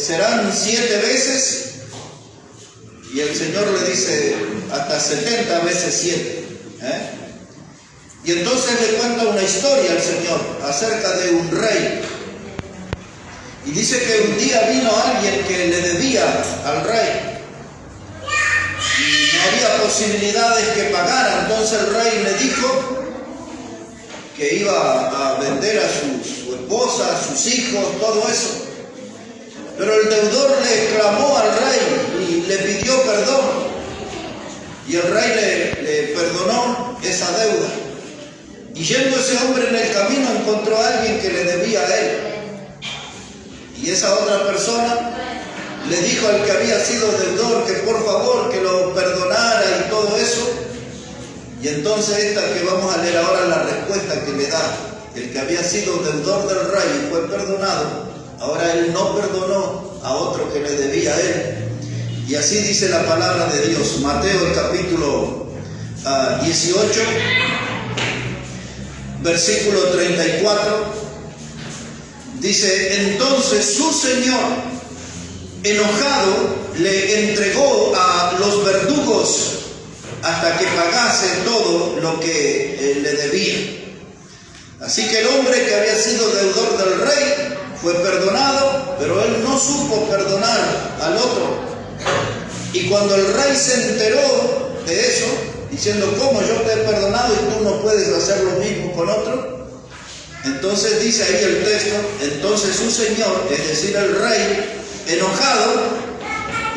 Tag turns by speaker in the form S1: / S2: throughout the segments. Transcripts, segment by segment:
S1: serán 7 veces, y el Señor le dice hasta 70 veces 7. Y entonces le cuenta una historia al Señor acerca de un rey. Y dice que un día vino alguien que le debía al rey. Y no había posibilidades que pagara. Entonces el rey le dijo que iba a vender a su esposa, a sus hijos, todo eso. Pero el deudor le clamó al rey y le pidió perdón. Y el rey le perdonó esa deuda. Y yendo ese hombre en el camino encontró a alguien que le debía a él. Y esa otra persona le dijo al que había sido deudor que por favor que lo perdonara y todo eso. Y entonces esta que vamos a leer ahora la respuesta que le da. El que había sido deudor del rey y fue perdonado, ahora él no perdonó a otro que le debía a él. Y así dice la palabra de Dios. Mateo el capítulo 18, versículo 34. Dice, entonces su señor, enojado, le entregó a los verdugos hasta que pagase todo lo que le debía. Así que el hombre que había sido deudor del rey fue perdonado, pero él no supo perdonar al otro. Y cuando el rey se enteró de eso, diciendo, ¿cómo yo te he perdonado y tú no puedes hacer lo mismo con otro? Entonces dice ahí el texto, entonces su señor, es decir el rey, enojado,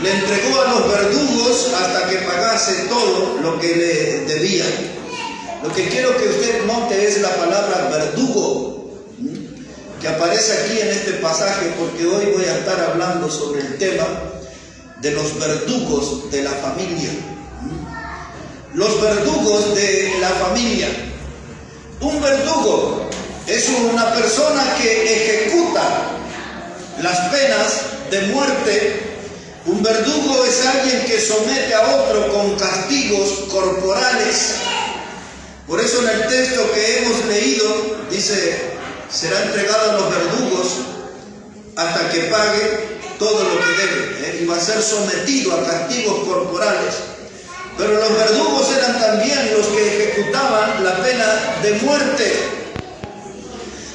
S1: le entregó a los verdugos hasta que pagase todo lo que le debía. Lo que quiero que usted note es la palabra verdugo, que aparece aquí en este pasaje, porque hoy voy a estar hablando sobre el tema de los verdugos de la familia. Los verdugos de la familia. Un verdugo es una persona que ejecuta las penas de muerte. Un verdugo es alguien que somete a otro con castigos corporales. Por eso en el texto que hemos leído dice, será entregado a los verdugos hasta que pague todo lo que debe, y va a ser sometido a castigos corporales. Pero los verdugos eran también los que ejecutaban la pena de muerte.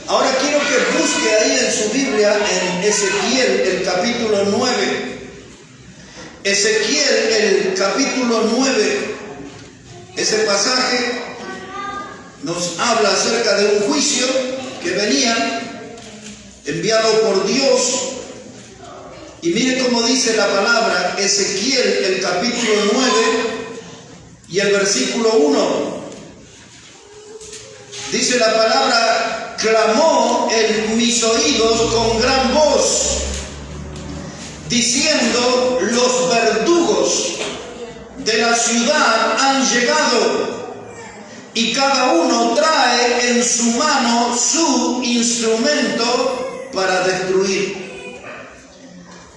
S1: Ahora quiero que busque ahí en su Biblia, en Ezequiel, el capítulo 9. Ezequiel, el capítulo 9. Ese pasaje nos habla acerca de un juicio que venía enviado por Dios. Y mire cómo dice la palabra, Ezequiel, el capítulo 9 y el versículo 1. Dice la palabra, clamó en mis oídos con gran voz, diciendo, los verdugos de la ciudad han llegado, y cada uno trae en su mano su instrumento para destruir.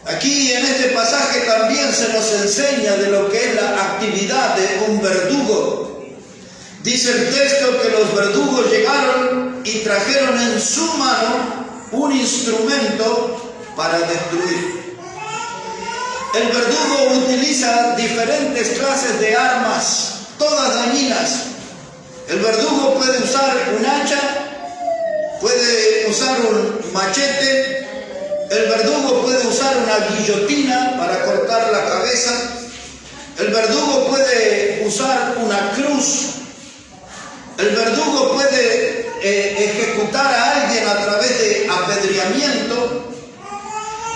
S1: Aquí en este pasaje también se nos enseña de lo que es la actividad de un verdugo. Dice el texto que los verdugos llegaron y trajeron en su mano un instrumento para destruir. El verdugo utiliza diferentes clases de armas, todas dañinas. El verdugo puede usar un hacha, puede usar un machete. El verdugo puede usar una guillotina para cortar la cabeza. El verdugo puede usar una cruz. El verdugo puede ejecutar a alguien a través de apedreamiento.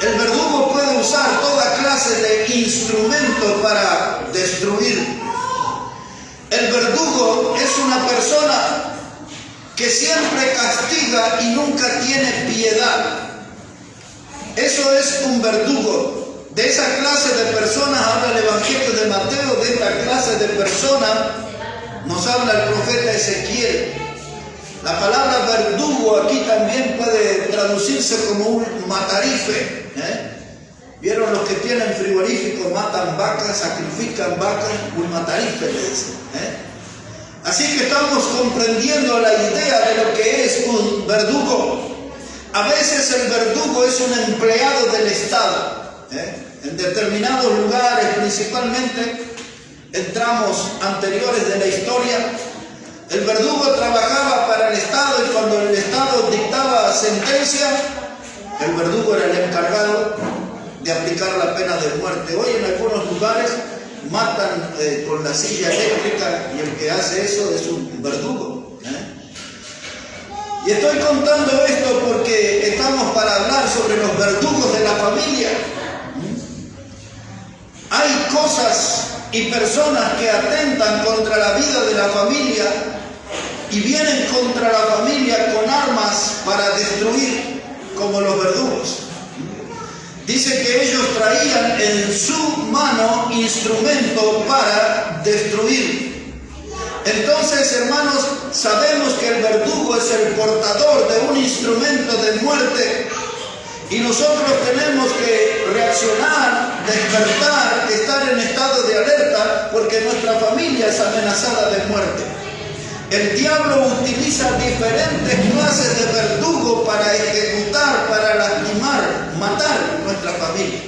S1: El verdugo puede usar toda clase de instrumentos para destruir. El verdugo es una persona que siempre castiga y nunca tiene piedad. Eso es un verdugo. De esa clase de personas habla el Evangelio de Mateo. De esta clase de personas nos habla el profeta Ezequiel. La palabra verdugo aquí también puede traducirse como un matarife. ¿Vieron los que tienen frigorífico? Matan vacas, sacrifican vacas, un matarife le dicen. Así que estamos comprendiendo la idea de lo que es un verdugo. A veces el verdugo es un empleado del Estado. En determinados lugares, principalmente en tramos anteriores de la historia, el verdugo trabajaba para el Estado y cuando el Estado dictaba sentencia, el verdugo era el encargado de aplicar la pena de muerte. Hoy en algunos lugares matan con la silla eléctrica y el que hace eso es un verdugo. Y estoy contando esto porque estamos para hablar sobre los verdugos de la familia. Hay cosas y personas que atentan contra la vida de la familia y vienen contra la familia con armas para destruir, como los verdugos. Dice que ellos traían en su mano instrumento para destruir. Entonces, hermanos, sabemos que el verdugo es el portador de un instrumento de muerte y nosotros tenemos que reaccionar, despertar, estar en estado de alerta porque nuestra familia es amenazada de muerte. El diablo utiliza diferentes clases de verdugo para ejecutar, para lastimar, matar nuestra familia.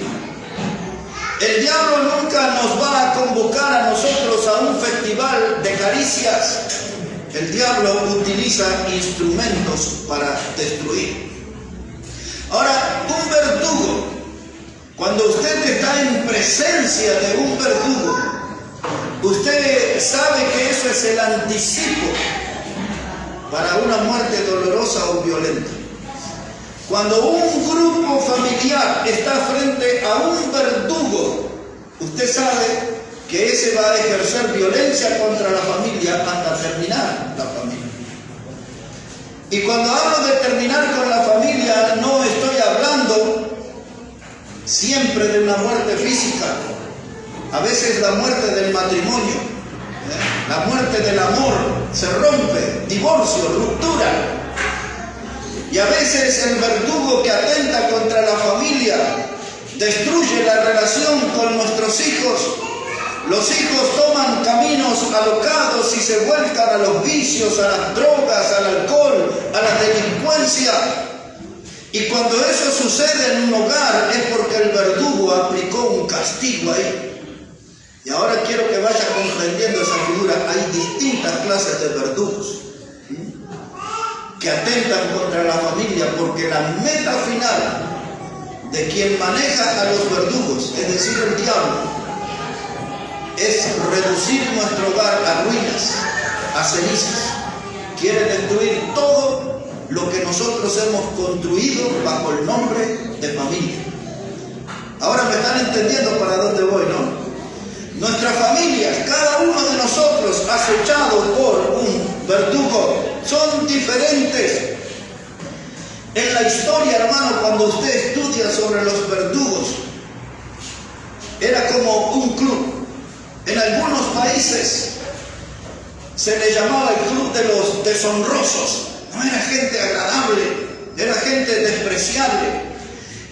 S1: El diablo nunca nos va a convocar a nosotros a un festival de caricias. El diablo utiliza instrumentos para destruir. Ahora, un verdugo, cuando usted está en presencia de un verdugo, usted sabe que eso es el anticipo para una muerte dolorosa o violenta. Cuando un grupo familiar está frente a un verdugo, usted sabe que ese va a ejercer violencia contra la familia hasta terminar la familia. Y cuando hablo de terminar con la familia, no estoy hablando siempre de una muerte física. A veces la muerte del matrimonio, la muerte del amor, se rompe, divorcio, ruptura. Y a veces el verdugo que atenta contra la familia destruye la relación con nuestros hijos. Los hijos toman caminos alocados y se vuelcan a los vicios, a las drogas, al alcohol, a la delincuencia. Y cuando eso sucede en un hogar es porque el verdugo aplicó un castigo ahí. Y ahora quiero que vaya comprendiendo esa figura. Hay distintas clases de verdugos que atentan contra la familia, porque la meta final de quien maneja a los verdugos, es decir, el diablo, es reducir nuestro hogar a ruinas, a cenizas. Quiere destruir todo lo que nosotros hemos construido bajo el nombre de familia. Ahora me están entendiendo para dónde voy, ¿no? Nuestras familias, cada uno de nosotros acechado por un verdugo, son diferentes. En la historia, hermano, cuando usted estudia sobre los verdugos, era como un club. En algunos países se le llamaba el club de los deshonrosos. No era gente agradable, era gente despreciable.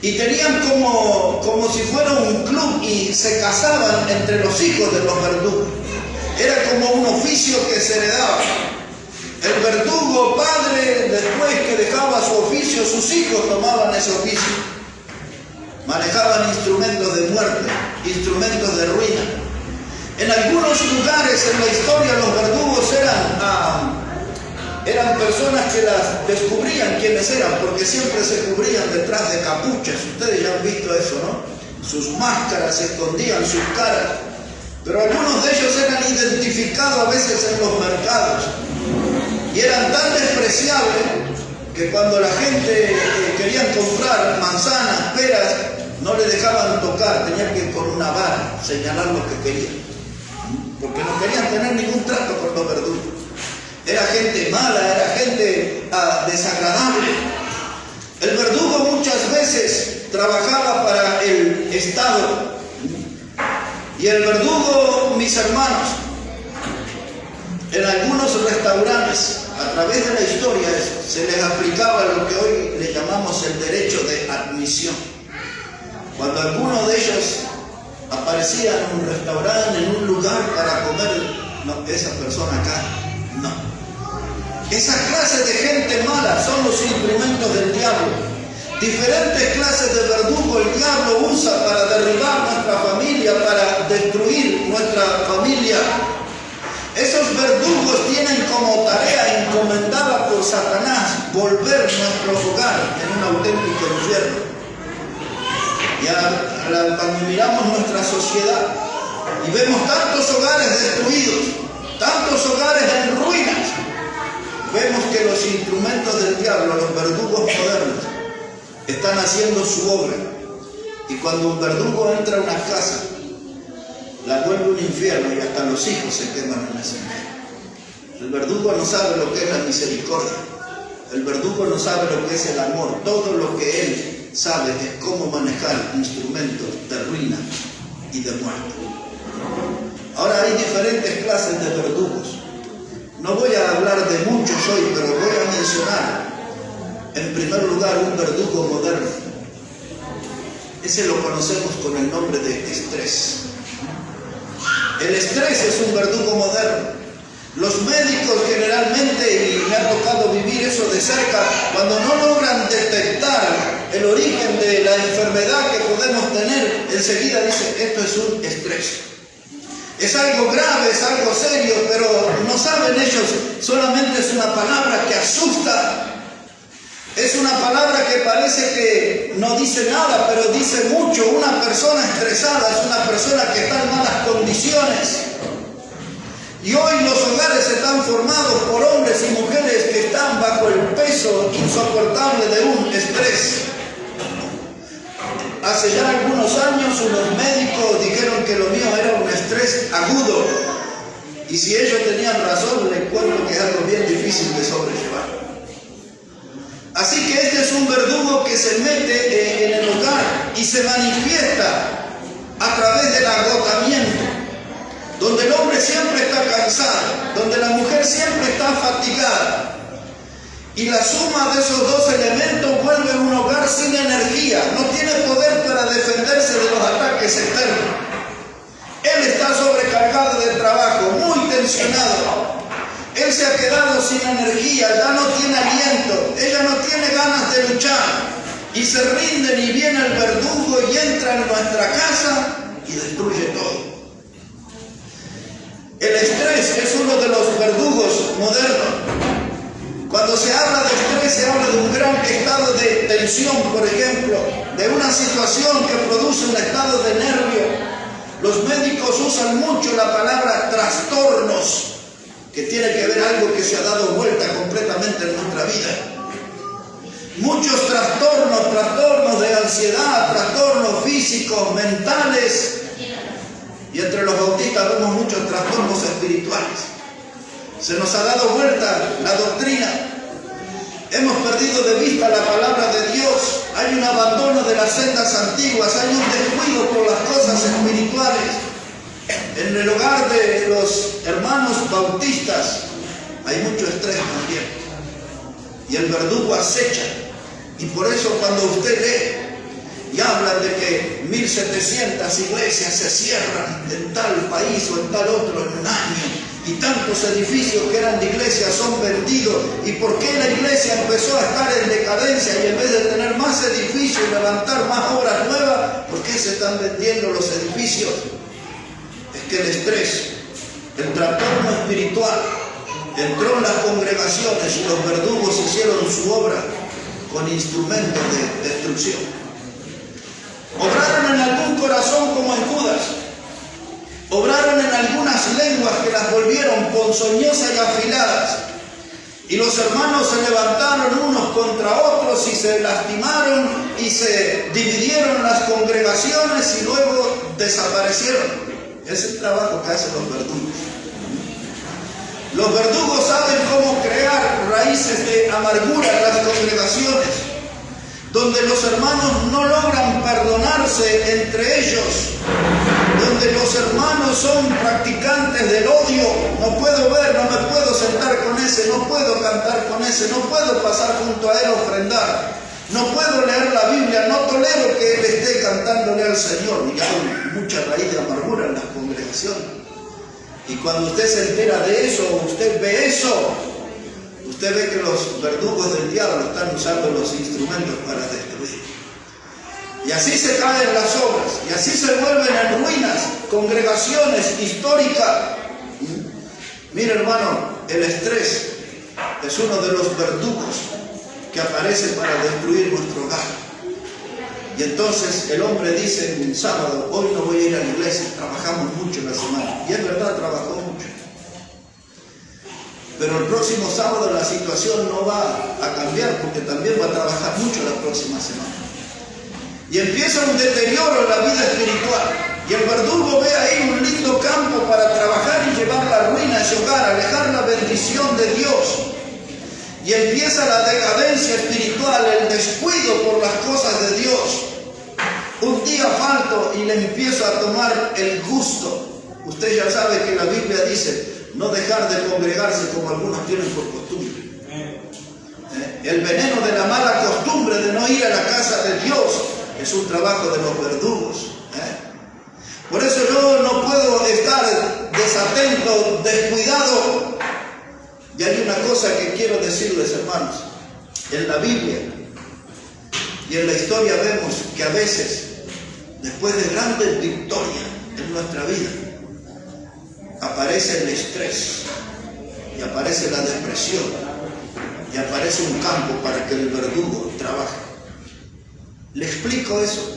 S1: Y tenían como si fuera un club y se casaban entre los hijos de los verdugos. Era como un oficio que se heredaba. El verdugo padre, después que dejaba su oficio, sus hijos tomaban ese oficio. Manejaban instrumentos de muerte, instrumentos de ruina. En algunos lugares en la historia los verdugos eran personas que las descubrían quiénes eran, porque siempre se cubrían detrás de capuchas. Ustedes ya han visto eso, ¿no? Sus máscaras, se escondían sus caras. Pero algunos de ellos eran identificados a veces en los mercados. Y eran tan despreciables que cuando la gente querían comprar manzanas, peras, no le dejaban tocar, tenían que con una vara señalar lo que querían. Porque no querían tener ningún trato con los verdugos. Era gente mala, era gente desagradable. El verdugo muchas veces trabajaba para el Estado. Y el verdugo, mis hermanos, en algunos restaurantes, a través de la historia, se les aplicaba lo que hoy le llamamos el derecho de admisión. Cuando alguno de ellos aparecía en un restaurante, en un lugar para comer, no, esa persona acá, no. Esas clases de gente mala son los instrumentos del diablo. Diferentes clases de verdugo el diablo usa para derribar nuestra familia, para destruir nuestra familia. Esos verdugos tienen como tarea encomendada por Satanás volver nuestro hogar en un auténtico infierno. Y cuando miramos nuestra sociedad y vemos tantos hogares destruidos, tantos hogares en ruinas, vemos que los instrumentos del diablo, los verdugos modernos, están haciendo su obra. Y cuando un verdugo entra a una casa, la vuelve un infierno y hasta los hijos se queman en ese infierno. El verdugo no sabe lo que es la misericordia. El verdugo no sabe lo que es el amor. Todo lo que él sabe es cómo manejar instrumentos de ruina y de muerte. Ahora hay diferentes clases de verdugos. No voy a hablar de muchos hoy, pero voy a mencionar en primer lugar un verdugo moderno. Ese lo conocemos con el nombre de estrés. El estrés es un verdugo moderno. Los médicos generalmente, y me ha tocado vivir eso de cerca, cuando no logran detectar el origen de la enfermedad que podemos tener, enseguida dicen, esto es un estrés. Es algo grave, es algo serio, pero no saben ellos, solamente es una palabra que asusta. Es una palabra que parece que no dice nada, pero dice mucho. Una persona estresada es una persona que está en malas condiciones. Y hoy los hogares están formados por hombres y mujeres que están bajo el peso insoportable de un estrés. Hace ya algunos años unos médicos dijeron que lo mío era un estrés agudo. Y si ellos tenían razón, les cuento que es algo bien difícil de sobrellevar. Así que este es un verdugo que se mete en el hogar y se manifiesta a través del agotamiento, donde el hombre siempre está cansado, donde la mujer siempre está fatigada. Y la suma de esos dos elementos vuelve un hogar sin energía, no tiene poder para defenderse de los ataques externos. Él está sobrecargado de trabajo, muy tensionado. Él se ha quedado sin energía, ya no tiene aliento, ella no tiene ganas de luchar. Y se rinden y viene el verdugo y entra en nuestra casa y destruye todo. El estrés es uno de los verdugos modernos. Cuando se habla de estrés, se habla de un gran estado de tensión, por ejemplo, de una situación que produce un estado de nervio. Los médicos usan mucho la palabra trastornos, que tiene que ver algo que se ha dado vuelta completamente en nuestra vida. Muchos trastornos de ansiedad, trastornos físicos, mentales, y entre los bautistas vemos muchos trastornos espirituales. Se nos ha dado vuelta la doctrina. Hemos perdido de vista la palabra de Dios. Hay un abandono de las sendas antiguas. Hay un descuido por las cosas espirituales. En el hogar de los hermanos bautistas hay mucho estrés también. Y el verdugo acecha. Y por eso cuando usted lee y hablan de que 1700 iglesias se cierran en tal país o en tal otro en un año, y tantos edificios que eran de iglesias son vendidos. ¿Y por qué la iglesia empezó a estar en decadencia? Y en vez de tener más edificios y levantar más obras nuevas, ¿por qué se están vendiendo los edificios? Es que el estrés, el trastorno espiritual, entró en las congregaciones y los verdugos hicieron su obra con instrumentos de destrucción. Obraron en algún corazón como en Judas. Obraron en algunas lenguas que las volvieron ponzoñosas y afiladas. Y los hermanos se levantaron unos contra otros y se lastimaron y se dividieron las congregaciones y luego desaparecieron. Es el trabajo que hacen los verdugos. Los verdugos saben cómo crear raíces de amargura en las congregaciones, donde los hermanos no logran perdonarse entre ellos, donde los hermanos son practicantes del odio. No puedo ver, no me puedo sentar con ese, no puedo cantar con ese, no puedo pasar junto a él a ofrendar, no puedo leer la Biblia, no tolero que él esté cantándole al Señor. Y hay mucha raíz de amargura en las congregaciones. Y cuando usted se entera de eso, usted ve eso, usted ve que los verdugos del diablo están usando los instrumentos para destruir. Y así se caen las obras, y así se vuelven en ruinas congregaciones históricas. Mire, hermano, el estrés es uno de los verdugos que aparece para destruir nuestro hogar. Y entonces el hombre dice un sábado: hoy no voy a ir a la iglesia, trabajamos mucho la semana. Y es verdad, trabajó mucho. Pero el próximo sábado la situación no va a cambiar, porque también va a trabajar mucho la próxima semana. Y empieza un deterioro en la vida espiritual. Y el verdugo ve ahí un lindo campo para trabajar y llevar la ruina a ese hogar, alejar la bendición de Dios. Y empieza la decadencia espiritual, el descuido por las cosas de Dios. Un día falto y le empiezo a tomar el gusto. Usted ya sabe que la Biblia dice: no dejar de congregarse como algunos tienen por costumbre. El veneno de la mala costumbre de no ir a la casa de Dios es un trabajo de los verdugos. Por eso yo no puedo estar desatento, descuidado. Y hay una cosa que quiero decirles, hermanos. En la Biblia y en la historia vemos que a veces, después de grandes victorias en nuestra vida, aparece el estrés, y aparece la depresión, y aparece un campo para que el verdugo trabaje. Le explico eso,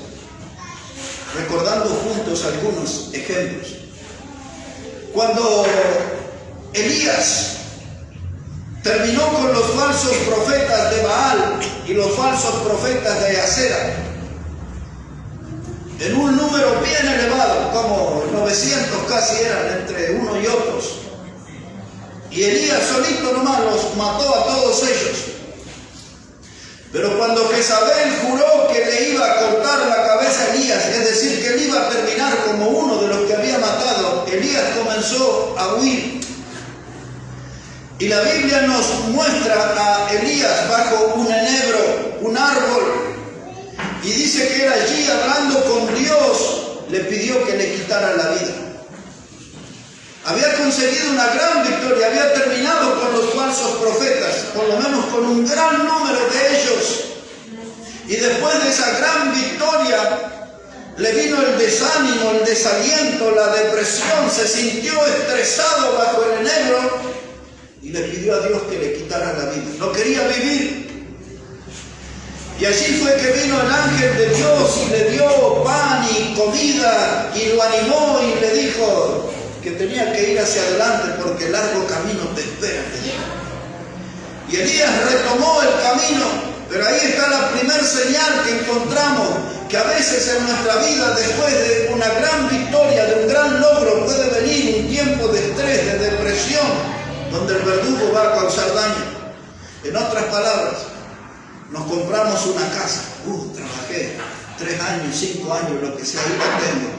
S1: recordando juntos algunos ejemplos. Cuando Elías terminó con los falsos profetas de Baal y los falsos profetas de Acera, en un número bien elevado, como 900 casi eran entre unos y otros, y Elías solito nomás los mató a todos ellos. Pero cuando Jezabel juró que le iba a cortar la cabeza a Elías, es decir, que él iba a terminar como uno de los que había matado, Elías comenzó a huir. Y la Biblia nos muestra a Elías bajo un enebro, un árbol, y dice que era allí hablando con Dios, le pidió que le quitara la vida. Había conseguido una gran victoria, había terminado con los falsos profetas, por lo menos con un gran número de ellos. Y después de esa gran victoria, le vino el desánimo, el desaliento, la depresión, se sintió estresado bajo el enebro y le pidió a Dios que le quitara la vida. No quería vivir. Y allí fue que vino el ángel de Dios y le dio pan y comida y lo animó y le dijo que tenía que ir hacia adelante porque el largo camino te espera. Y Elías retomó el camino, pero ahí está la primer señal que encontramos, que a veces en nuestra vida, después de una gran victoria, de un gran logro, puede venir un tiempo de estrés, de depresión, donde el verdugo va a causar daño. En otras palabras, nos compramos una casa. Trabajé 3 años, 5 años, lo que sea, ahí la tengo.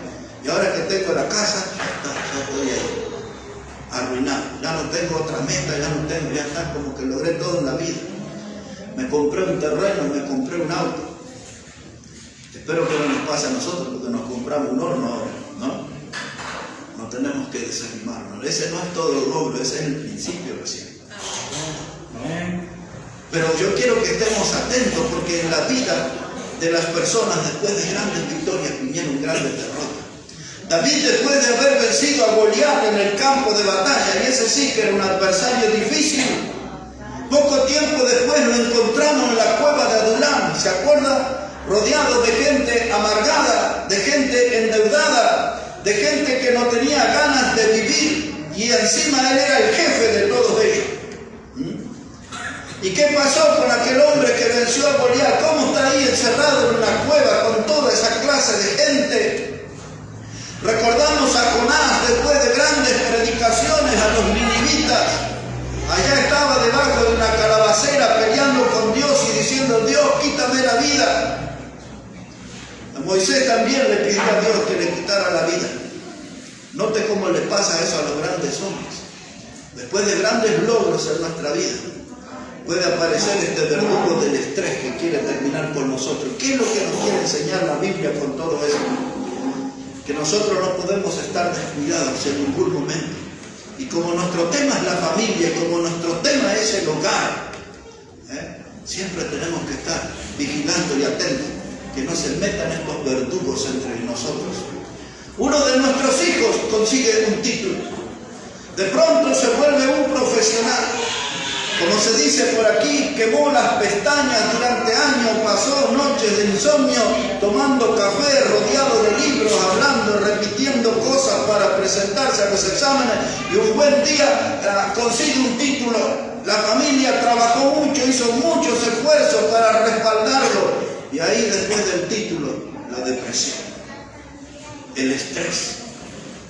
S1: Y ahora que tengo la casa, ya estoy ahí, arruinado. Ya no tengo otra meta, ya está, como que logré todo en la vida. Me compré un terreno, me compré un auto. Espero que no nos pase a nosotros porque nos compramos un horno ahora, ¿no? No tenemos que desanimarnos. Ese no es todo el logro, ese es el principio recién. Pero yo quiero que estemos atentos porque en la vida de las personas, después de grandes victorias, vinieron grandes derrotas. David, después de haber vencido a Goliat en el campo de batalla, y ese sí que era un adversario difícil, poco tiempo después lo encontramos en la cueva de Adulam, ¿se acuerda? Rodeado de gente amargada, de gente endeudada, de gente que no tenía ganas de vivir, y encima él era el jefe de todos ellos. ¿Y qué pasó con aquel hombre que venció a Goliat? ¿Cómo está ahí encerrado en una cueva con toda esa clase de gente? Recordamos a Jonás después de grandes predicaciones a los ninivitas. Allá estaba debajo de una calabacera peleando con Dios y diciendo: Dios, quítame la vida. A Moisés también le pidió a Dios que le quitara la vida. Note cómo le pasa eso a los grandes hombres. Después de grandes logros en nuestra vida, puede aparecer este verdugo del estrés que quiere terminar con nosotros. ¿Qué es lo que nos quiere enseñar la Biblia con todo eso? Que nosotros no podemos estar descuidados en ningún momento. Y como nuestro tema es la familia y como nuestro tema es el hogar, siempre tenemos que estar vigilando y atentos que no se metan estos verdugos entre nosotros. Uno de nuestros hijos consigue un título, de pronto se vuelve un profesional, como se dice por aquí, quemó las pestañas durante años, pasó noches de insomnio tomando café, rodeado de libros, hablando, repitiendo cosas para presentarse a los exámenes, y un buen día consigue un título. La familia trabajó mucho, hizo muchos esfuerzos para respaldarlo, y ahí después del título, la depresión, el estrés,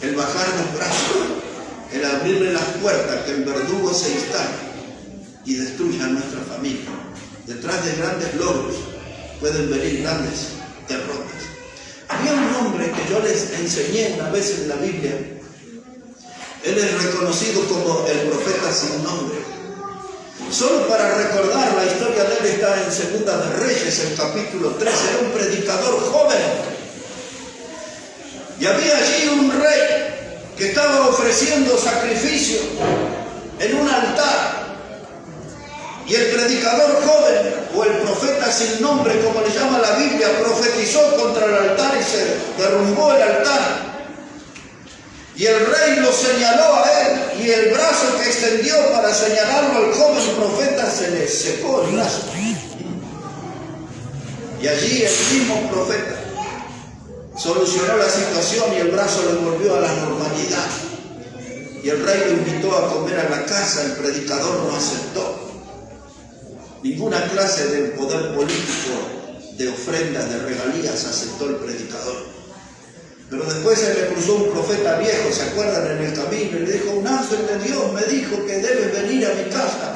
S1: el bajar los brazos, el abrirle las puertas, que el verdugo se instale y destruya a nuestra familia. Detrás de grandes logros pueden venir grandes derrotas. Había un hombre que yo les enseñé una vez en la Biblia. Él es reconocido como el profeta sin nombre. Solo para recordar, la historia de él está en Segunda de Reyes, el capítulo 13. Era un predicador joven. Y había allí un rey que estaba ofreciendo sacrificio en un altar. Y el predicador joven, o el profeta sin nombre, como le llama la Biblia, profetizó contra el altar y se derrumbó el altar. Y el rey lo señaló a él, y el brazo que extendió para señalarlo al joven profeta se le secó el brazo. Y allí el mismo profeta solucionó la situación y el brazo le volvió a la normalidad. Y el rey lo invitó a comer a la casa, el predicador no aceptó. Ninguna clase de poder político, de ofrendas, de regalías aceptó el predicador. Pero después se le cruzó un profeta viejo, ¿se acuerdan? En el camino, y le dijo: un ángel de Dios me dijo que debes venir a mi casa.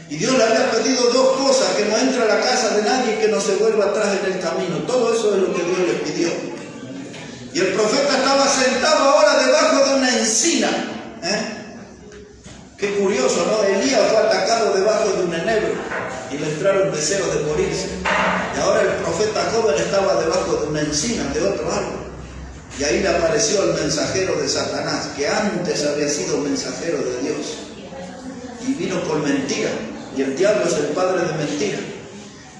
S1: Y Dios le había pedido dos cosas: que no entre a la casa de nadie y que no se vuelva atrás en el camino. Todo eso es lo que Dios le pidió. Y el profeta estaba sentado ahora debajo de una encina. Qué curioso, ¿no? Elías fue atacado debajo de un enebro y le entraron deseos de morirse. Y ahora el profeta joven estaba debajo de una encina, de otro árbol. Y ahí le apareció el mensajero de Satanás, que antes había sido mensajero de Dios. Y vino con mentira. Y el diablo es el padre de mentira.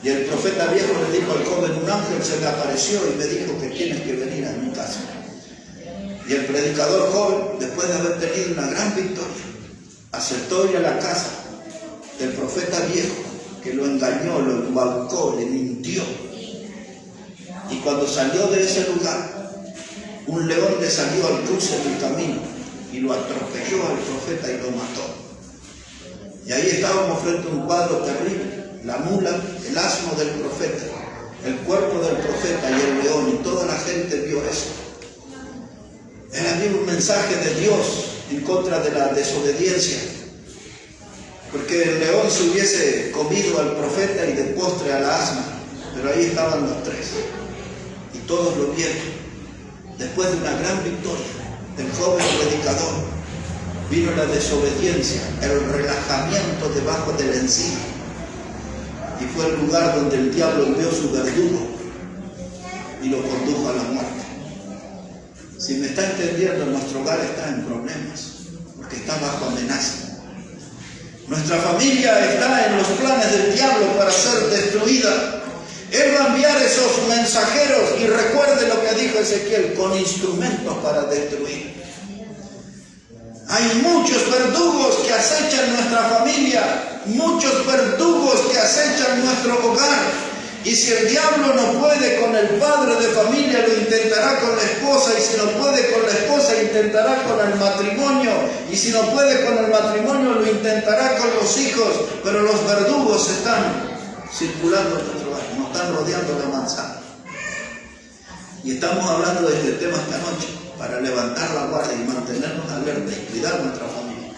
S1: Y el profeta viejo le dijo al joven: un ángel se me apareció y me dijo que tienes que venir a mi casa. Y el predicador joven, después de haber tenido una gran victoria, aceptó ir a la casa del profeta viejo, que lo engañó, lo embaucó, le mintió. Y cuando salió de ese lugar, un león le salió al cruce del camino y lo atropelló al profeta y lo mató. Y ahí estábamos frente a un cuadro terrible: la mula, el asno del profeta, el cuerpo del profeta y el león, y toda la gente vio eso. Era bien un mensaje de Dios en contra de la desobediencia, porque el león se hubiese comido al profeta y de postre a la asna, pero ahí estaban los tres y todos lo vieron. Después de una gran victoria del joven predicador, vino la desobediencia, el relajamiento debajo de la encina, y fue el lugar donde el diablo envió su verdugo y lo condujo a la muerte. Si me está entendiendo, nuestro hogar está en problemas, porque está bajo amenaza. Nuestra familia está en los planes del diablo para ser destruida. Él va a enviar esos mensajeros, y recuerde lo que dijo Ezequiel, con instrumentos para destruir. Hay muchos verdugos que acechan nuestra familia, muchos verdugos que acechan nuestro hogar. Y si el diablo no puede con el padre de familia, lo intentará con la esposa. Y si no puede con la esposa, intentará con el matrimonio. Y si no puede con el matrimonio, lo intentará con los hijos. Pero los verdugos están circulando en nuestro hogar, nos están rodeando la manzana. Y estamos hablando de este tema esta noche, para levantar la guardia y mantenernos alerta y cuidar nuestra familia.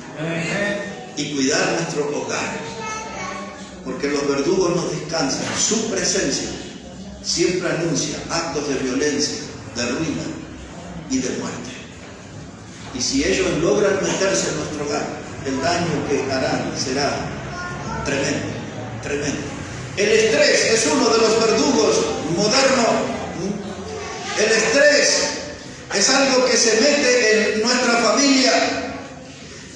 S1: Y cuidar nuestro hogar. Porque los verdugos no descansan. Su presencia siempre anuncia actos de violencia, de ruina y de muerte. Y si ellos logran meterse en nuestro hogar, el daño que harán será tremendo, tremendo. El estrés es uno de los verdugos modernos. El estrés es algo que se mete en nuestra familia.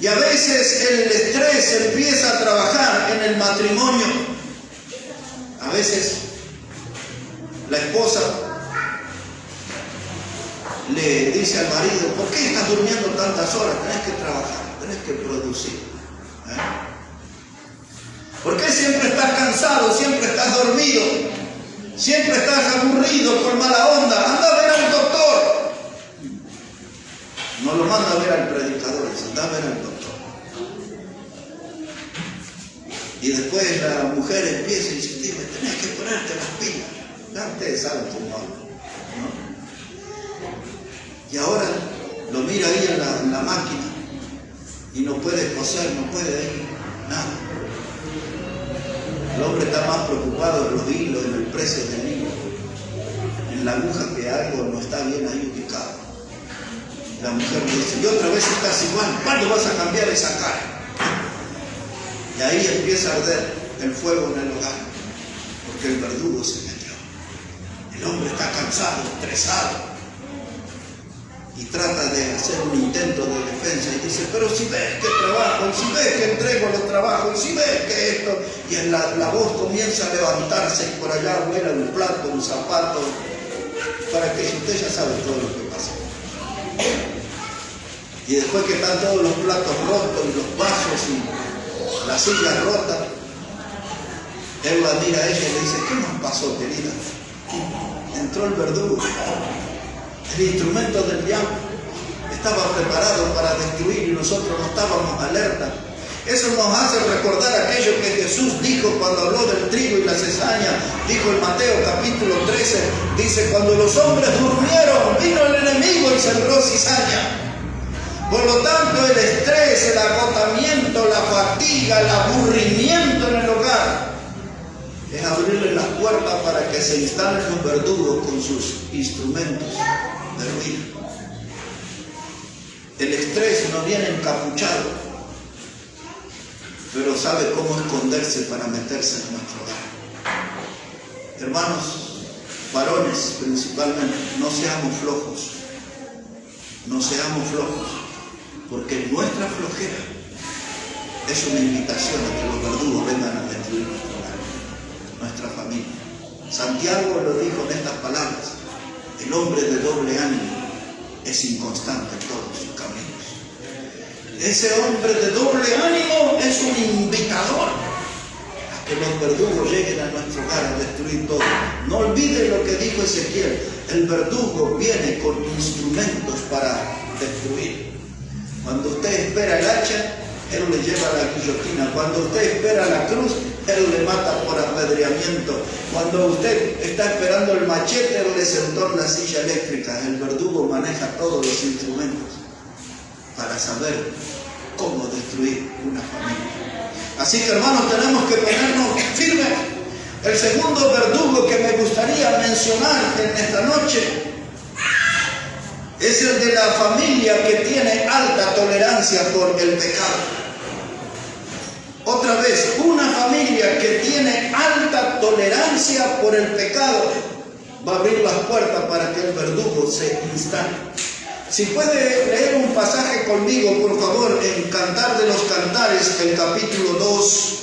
S1: Y a veces el estrés empieza a trabajar en el matrimonio. A veces la esposa le dice al marido: ¿por qué estás durmiendo tantas horas? Tenés que trabajar, tenés que producir. ¿Por qué siempre estás cansado, siempre estás dormido, siempre estás aburrido, con mala onda? Anda a ver al doctor. No lo manda a ver al predicador, anda a ver al doctor. Y después la mujer empieza a insistir: tenés que ponerte las pilas. Ya ustedes saben cómo habla, ¿no? Y ahora lo mira ahí en la máquina y no puede coser, no puede ir, nada. El hombre está más preocupado en los hilos, en el precio del hilo, en la aguja, que algo no está bien ahí ubicado. La mujer le dice: y otra vez estás igual, ¿cuándo vas a cambiar esa cara? Y ahí empieza a arder el fuego en el hogar, porque el verdugo se metió. El hombre está cansado, estresado, y trata de hacer un intento de defensa y dice: pero si ves que trabajo, y si ves que entrego los trabajos, y si ves que esto, y la voz comienza a levantarse y por allá vuela un plato, un zapato, para que usted ya sabe todo lo que pasa. Y después que están todos los platos rotos y los vasos y las sillas rotas, él la mira a ella y le dice: ¿qué nos pasó, querida? Entró el verdugo. El instrumento del diablo estaba preparado para destruir y nosotros no estábamos alerta. Eso nos hace recordar aquello que Jesús dijo cuando habló del trigo y la cizaña. Dijo en Mateo capítulo 13, dice: cuando los hombres durmieron, vino el enemigo y sembró cizaña. Por lo tanto, el estrés, el agotamiento, la fatiga, el aburrimiento en el hogar es abrirle las puertas para que se instalen los verdugos con sus instrumentos de ruina. El estrés no viene encapuchado, pero sabe cómo esconderse para meterse en nuestro hogar. Hermanos, varones principalmente, no seamos flojos. No seamos flojos, porque nuestra flojera es una invitación a que los verdugos vengan a destruir nuestro hogar, nuestra familia. Santiago lo dijo en estas palabras: el hombre de doble ánimo es inconstante en todos sus caminos. Ese hombre de doble ánimo es un invitador a que los verdugos lleguen a nuestro hogar a destruir todo. No olviden lo que dijo Ezequiel: el verdugo viene con instrumentos para destruir. Cuando usted espera el hacha, él le lleva la guillotina. Cuando usted espera la cruz, él le mata por apedreamiento. Cuando usted está esperando el machete, él le sentó en la silla eléctrica. El verdugo maneja todos los instrumentos para saber cómo destruir una familia. Así que, hermanos, tenemos que ponernos firmes. El segundo verdugo que me gustaría mencionar en esta noche es el de la familia que tiene alta tolerancia por el pecado. Otra vez, una familia que tiene alta tolerancia por el pecado va a abrir las puertas para que el verdugo se instale. Si puede leer un pasaje conmigo, por favor, en Cantar de los Cantares, el capítulo 2.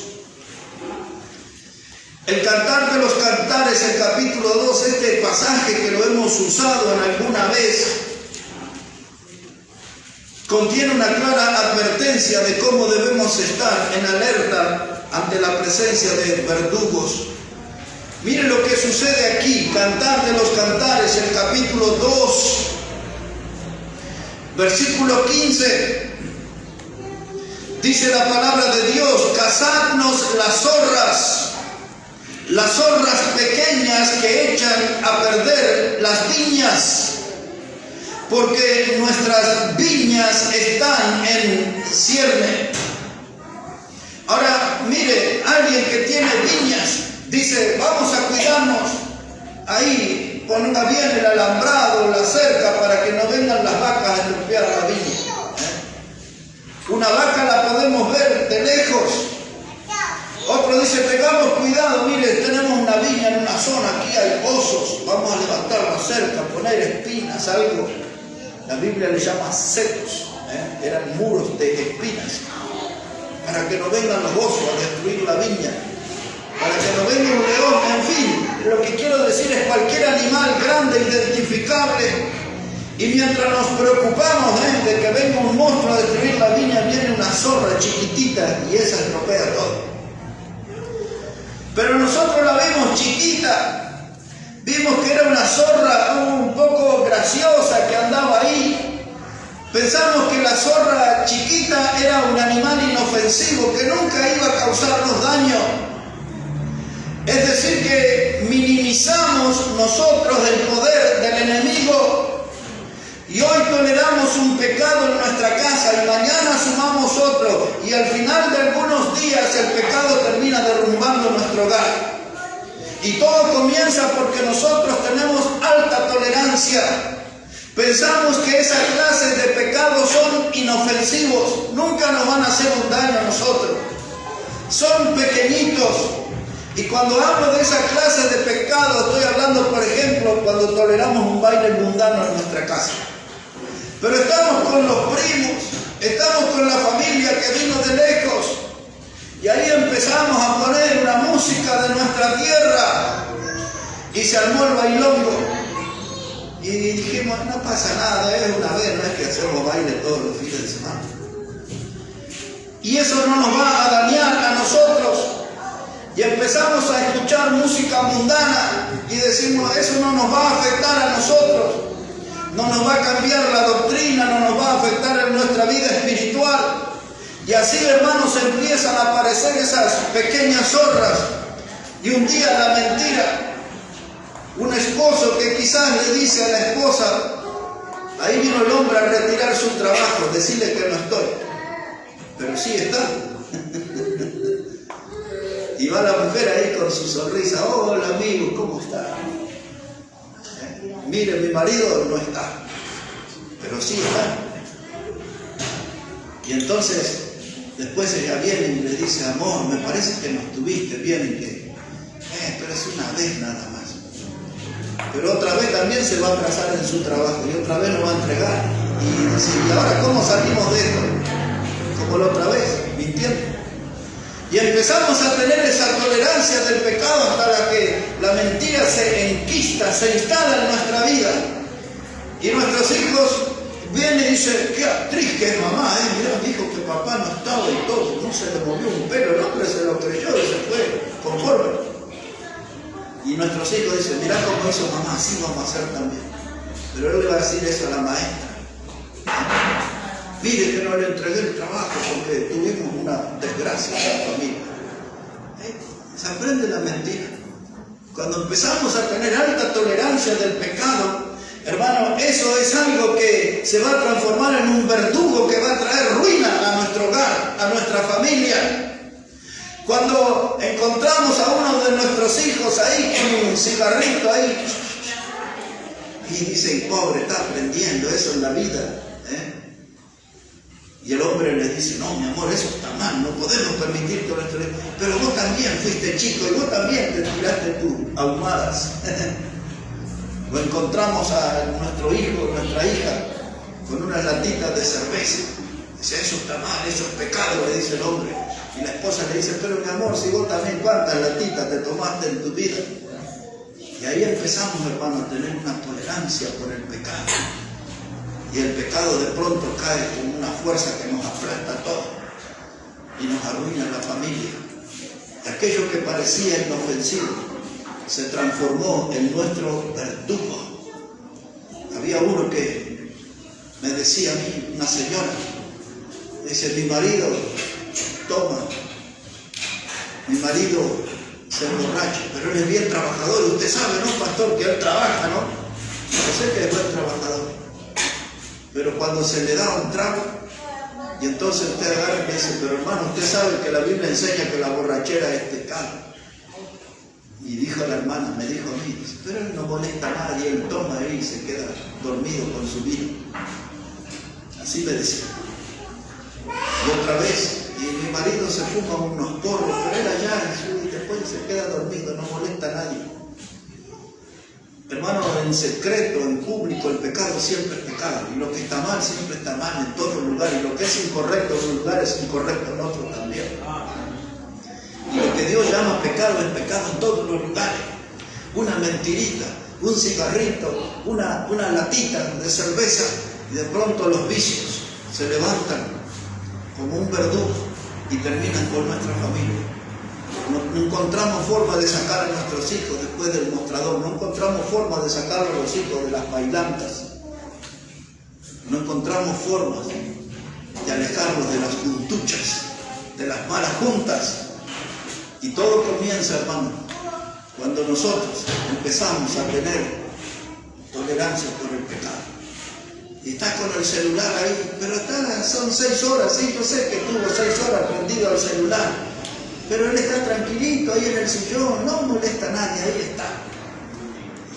S1: El Cantar de los Cantares, el capítulo 2, este pasaje que lo hemos usado en alguna vez, contiene una clara advertencia de cómo debemos estar en alerta ante la presencia de verdugos. Miren lo que sucede aquí, Cantar de los Cantares, el capítulo 2, versículo 15. Dice la palabra de Dios: cazadnos las zorras pequeñas que echan a perder las viñas, porque nuestras viñas están en cierne. Ahora, mire, alguien que tiene viñas dice: vamos a cuidarnos ahí, ponga bien el alambrado, la cerca, para que no vengan las vacas a estropear la viña. Una vaca la podemos ver de lejos. Otro dice: tengamos cuidado, mire, tenemos una viña en una zona, aquí hay pozos, vamos a levantar la cerca, poner espinas, algo. La Biblia le llama setos. Eran muros de espinas, para que no vengan los osos a destruir la viña, para que no venga un león, en fin, lo que quiero decir es cualquier animal grande, identificable. Y mientras nos preocupamos de que venga un monstruo a destruir la viña, viene una zorra chiquitita y esa estropea todo. Pero nosotros la vimos chiquita, vimos que era una zorra un poco graciosa que andaba ahí. Pensamos que la zorra chiquita era un animal inofensivo que nunca iba a causarnos daño. Es decir, que minimizamos nosotros el poder del enemigo. Y hoy toleramos un pecado en nuestra casa y mañana sumamos otro. Y al final de algunos días el pecado termina derrumbando nuestro hogar. Y todo comienza porque nosotros tenemos alta tolerancia. Pensamos que esas clases de pecados son inofensivos. Nunca nos van a hacer un daño a nosotros. Son pequeñitos. Y cuando hablo de esa clase de pecado, estoy hablando, por ejemplo, cuando toleramos un baile mundano en nuestra casa. Pero estamos con los primos, estamos con la familia que vino de lejos. Y ahí empezamos a poner una música de nuestra tierra. Y se armó el bailongo. Y dijimos, no pasa nada, es una vez, no es que hacemos baile todos los fines de semana. Y eso no nos va a dañar a nosotros. Y empezamos a escuchar música mundana y decimos, eso no nos va a afectar a nosotros. No nos va a cambiar la doctrina, no nos va a afectar en nuestra vida espiritual. Y así, hermanos, empiezan a aparecer esas pequeñas zorras. Y un día la mentira, un esposo que quizás le dice a la esposa, ahí vino el hombre a retirar su trabajo, decirle que no estoy. Pero sí está. Y va la mujer ahí con su sonrisa, hola amigo, ¿cómo está? Mire, mi marido no está, pero sí está. Y entonces, después ella viene y le dice, amor, me parece que no estuviste bien y que, pero es una vez nada más. Pero otra vez también se va a atrasar en su trabajo y otra vez lo va a entregar. Y dice, ¿y ahora cómo salimos de esto? Como la otra vez, mintiendo. Y empezamos a tener esa tolerancia del pecado hasta que la mentira se enquista, se instala en nuestra vida. Y nuestros hijos vienen y dicen, qué actriz que es mamá, mirá, dijo que papá no estaba y todo, no se le movió un pelo, el hombre se lo creyó y se fue conforme. Y nuestros hijos dicen, mirá cómo hizo mamá, así vamos a hacer también. Pero él le va a decir eso a la maestra. Mire que no le entregué el trabajo porque tuvimos una desgracia en la familia. Se aprende la mentira. Cuando empezamos a tener alta tolerancia del pecado, hermano, eso es algo que se va a transformar en un verdugo que va a traer ruina a nuestro hogar, a nuestra familia. Cuando encontramos a uno de nuestros hijos ahí con un cigarrito ahí, y dicen, pobre, está aprendiendo eso en la vida, Y el hombre le dice, no, mi amor, eso está mal, no podemos permitir todo esto. Pero vos también fuiste chico y vos también te tiraste tus ahumadas. O encontramos a nuestro hijo, nuestra hija, con unas latitas de cerveza. Dice, eso está mal, eso es pecado, le dice el hombre. Y la esposa le dice, pero mi amor, si vos también, ¿cuántas latitas te tomaste en tu vida? Y ahí empezamos, hermano, a tener una tolerancia por el pecado. Y el pecado de pronto cae como una fuerza que nos aplasta a todos y nos arruina la familia. Y aquello que parecía inofensivo se transformó en nuestro verdugo. Había uno que me decía a mí, una señora, dice, mi marido toma, mi marido se emborracha, pero él es bien trabajador. Y usted sabe, ¿no, pastor? Que él trabaja, ¿no? Yo sé que es buen trabajador. Pero cuando se le da un trago, y entonces usted agarra y dice, pero hermano, usted sabe que la Biblia enseña que la borrachera es pecado. Y dijo la hermana, me dijo a mí, pero él no molesta a nadie, él toma ahí y se queda dormido con su vino. Así me decía. Y otra vez, y mi marido se fuma unos porros, pero él allá y después se queda dormido, no molesta a nadie. Hermano, en secreto, en público, el pecado siempre es pecado. Y lo que está mal siempre está mal en todos los lugares. Y lo que es incorrecto en un lugar es incorrecto en otro también. Y lo que Dios llama pecado es pecado en todos los lugares. Una mentirita, un cigarrito, una latita de cerveza. Y de pronto los vicios se levantan como un verdugo y terminan con nuestra familia. No encontramos forma de sacar a nuestros hijos después del mostrador. No encontramos forma de sacar a los hijos de las bailantas. No encontramos formas de alejarlos de las juntuchas, de las malas juntas. Y todo comienza, hermano, cuando nosotros empezamos a tener tolerancia por el pecado. Y está con el celular ahí, pero son 6 horas, sí, yo sé que tuvo 6 horas prendido al celular. Pero él está tranquilito ahí en el sillón, no molesta a nadie, ahí está.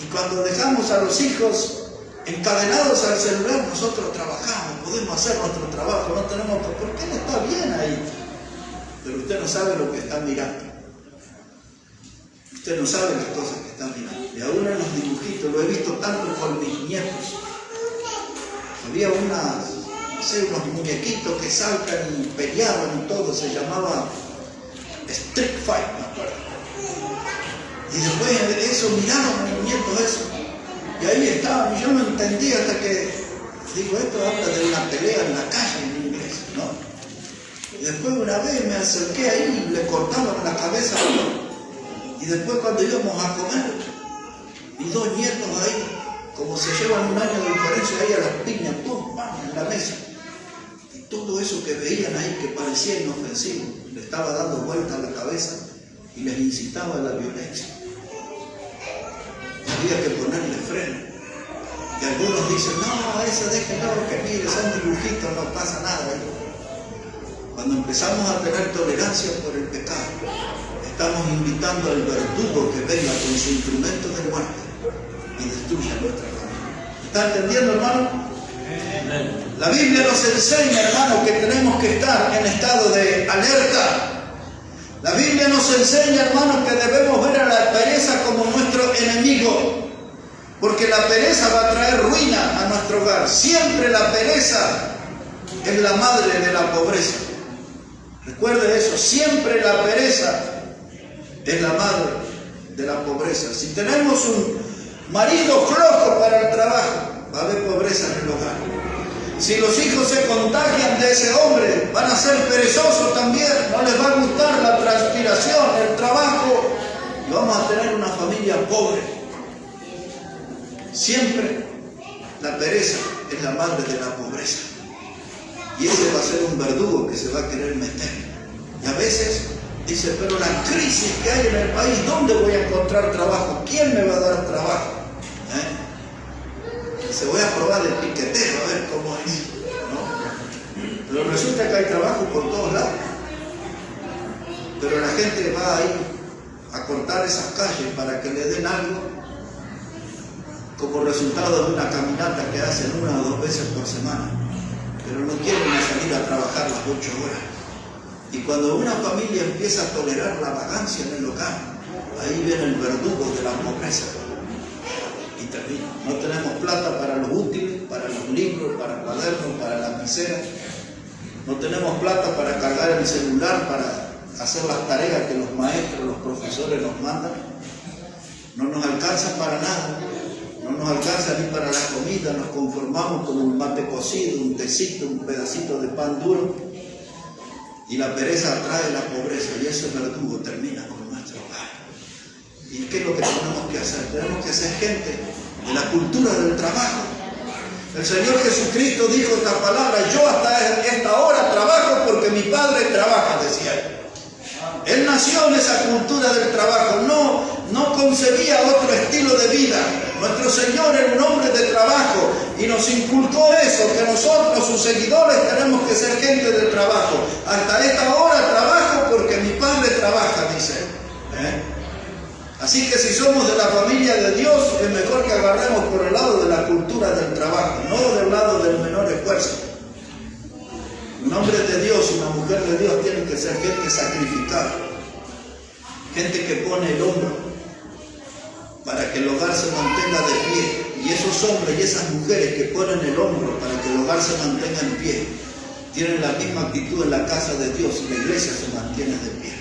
S1: Y cuando dejamos a los hijos encadenados al celular, nosotros trabajamos, podemos hacer nuestro trabajo, no tenemos que... ¿Por qué él está bien ahí? Pero usted no sabe lo que está mirando. Usted no sabe las cosas que está mirando. Y aún en los dibujitos, lo he visto tanto con mis nietos. Había unos muñequitos que saltan y peleaban y todo, se llamaba Street Fight, me acuerdo. Y después de eso miraron a mis nietos eso. Y ahí estaban, y yo no entendía hasta que, digo, esto habla de una pelea en la calle en inglés, ¿no? Y después una vez me acerqué ahí y le cortaban la cabeza a uno. Y después cuando íbamos a comer, mis 2 nietos ahí, como se llevan 1 año de diferencia ahí a las piñas, pum, pam, en la mesa. Y todo eso que veían ahí que parecía inofensivo, le estaba dando vuelta a la cabeza y les incitaba a la violencia. Había que ponerle freno. Y algunos dicen, no, eso déjenlo, que mire, son dibujitos, no pasa nada. Cuando empezamos a tener tolerancia por el pecado, estamos invitando al verdugo que venga con su instrumento de muerte y destruya nuestra familia. ¿Está entendiendo, hermano? La Biblia nos enseña, hermano, que tenemos que estar en estado de alerta. La Biblia nos enseña, hermano, que debemos ver a la pereza como nuestro enemigo, porque la pereza va a traer ruina a nuestro hogar. Siempre la pereza es la madre de la pobreza. Recuerde eso, siempre la pereza es la madre de la pobreza. Si tenemos un marido flojo para el trabajo, va a haber pobreza en el hogar. Si los hijos se contagian de ese hombre, van a ser perezosos también, no les va a gustar la transpiración, el trabajo, y vamos a tener una familia pobre. Siempre la pereza es la madre de la pobreza. Y ese va a ser un verdugo que se va a querer meter. Y a veces dice, pero la crisis que hay en el país, ¿dónde voy a encontrar trabajo? ¿Quién me va a dar trabajo? Se voy a probar el piquetero, a ver cómo es, ¿no? Pero resulta que hay trabajo por todos lados. Pero la gente va a ir a cortar esas calles para que le den algo como resultado de una caminata que hacen 1 o 2 veces por semana. Pero no quieren salir a trabajar las 8 horas. Y cuando una familia empieza a tolerar la vagancia en el hogar, ahí viene el verdugo de la pobreza. Y termina. No tenemos plata para los útiles, para los libros, para cuadernos, para lapiceras. No tenemos plata para cargar el celular, para hacer las tareas que los maestros, los profesores nos mandan. No nos alcanza para nada. No nos alcanza ni para la comida. Nos conformamos con un mate cocido, un tecito, un pedacito de pan duro. Y la pereza atrae la pobreza. Y ese verdugo termina con nuestro hogar. ¿Y qué es lo que tenemos que hacer? Tenemos que ser gente de la cultura del trabajo. El Señor Jesucristo dijo esta palabra: yo hasta esta hora trabajo porque mi Padre trabaja, decía él. Él nació en esa cultura del trabajo, no concebía otro estilo de vida. Nuestro Señor era un hombre de trabajo y nos inculcó eso, que nosotros, sus seguidores, tenemos que ser gente del trabajo. Hasta esta hora trabajo porque mi Padre trabaja, dice él. Así que si somos de la familia de Dios, es mejor que agarremos por el lado de la cultura del trabajo, no del lado del menor esfuerzo. Un hombre de Dios, una mujer de Dios, tienen que ser gente sacrificada, gente que pone el hombro para que el hogar se mantenga de pie. Y esos hombres y esas mujeres que ponen el hombro para que el hogar se mantenga en pie, tienen la misma actitud en la casa de Dios y la iglesia se mantiene de pie.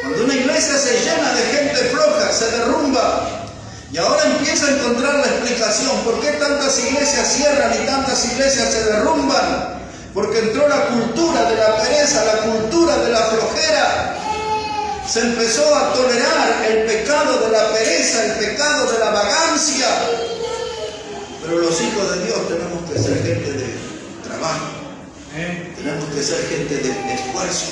S1: Cuando una iglesia se llena de gente floja, se derrumba. Y ahora empieza a encontrar la explicación. ¿Por qué tantas iglesias cierran y tantas iglesias se derrumban? Porque entró la cultura de la pereza, la cultura de la flojera. Se empezó a tolerar el pecado de la pereza, el pecado de la vagancia. Pero los hijos de Dios tenemos que ser gente de trabajo. Tenemos que ser gente de esfuerzo.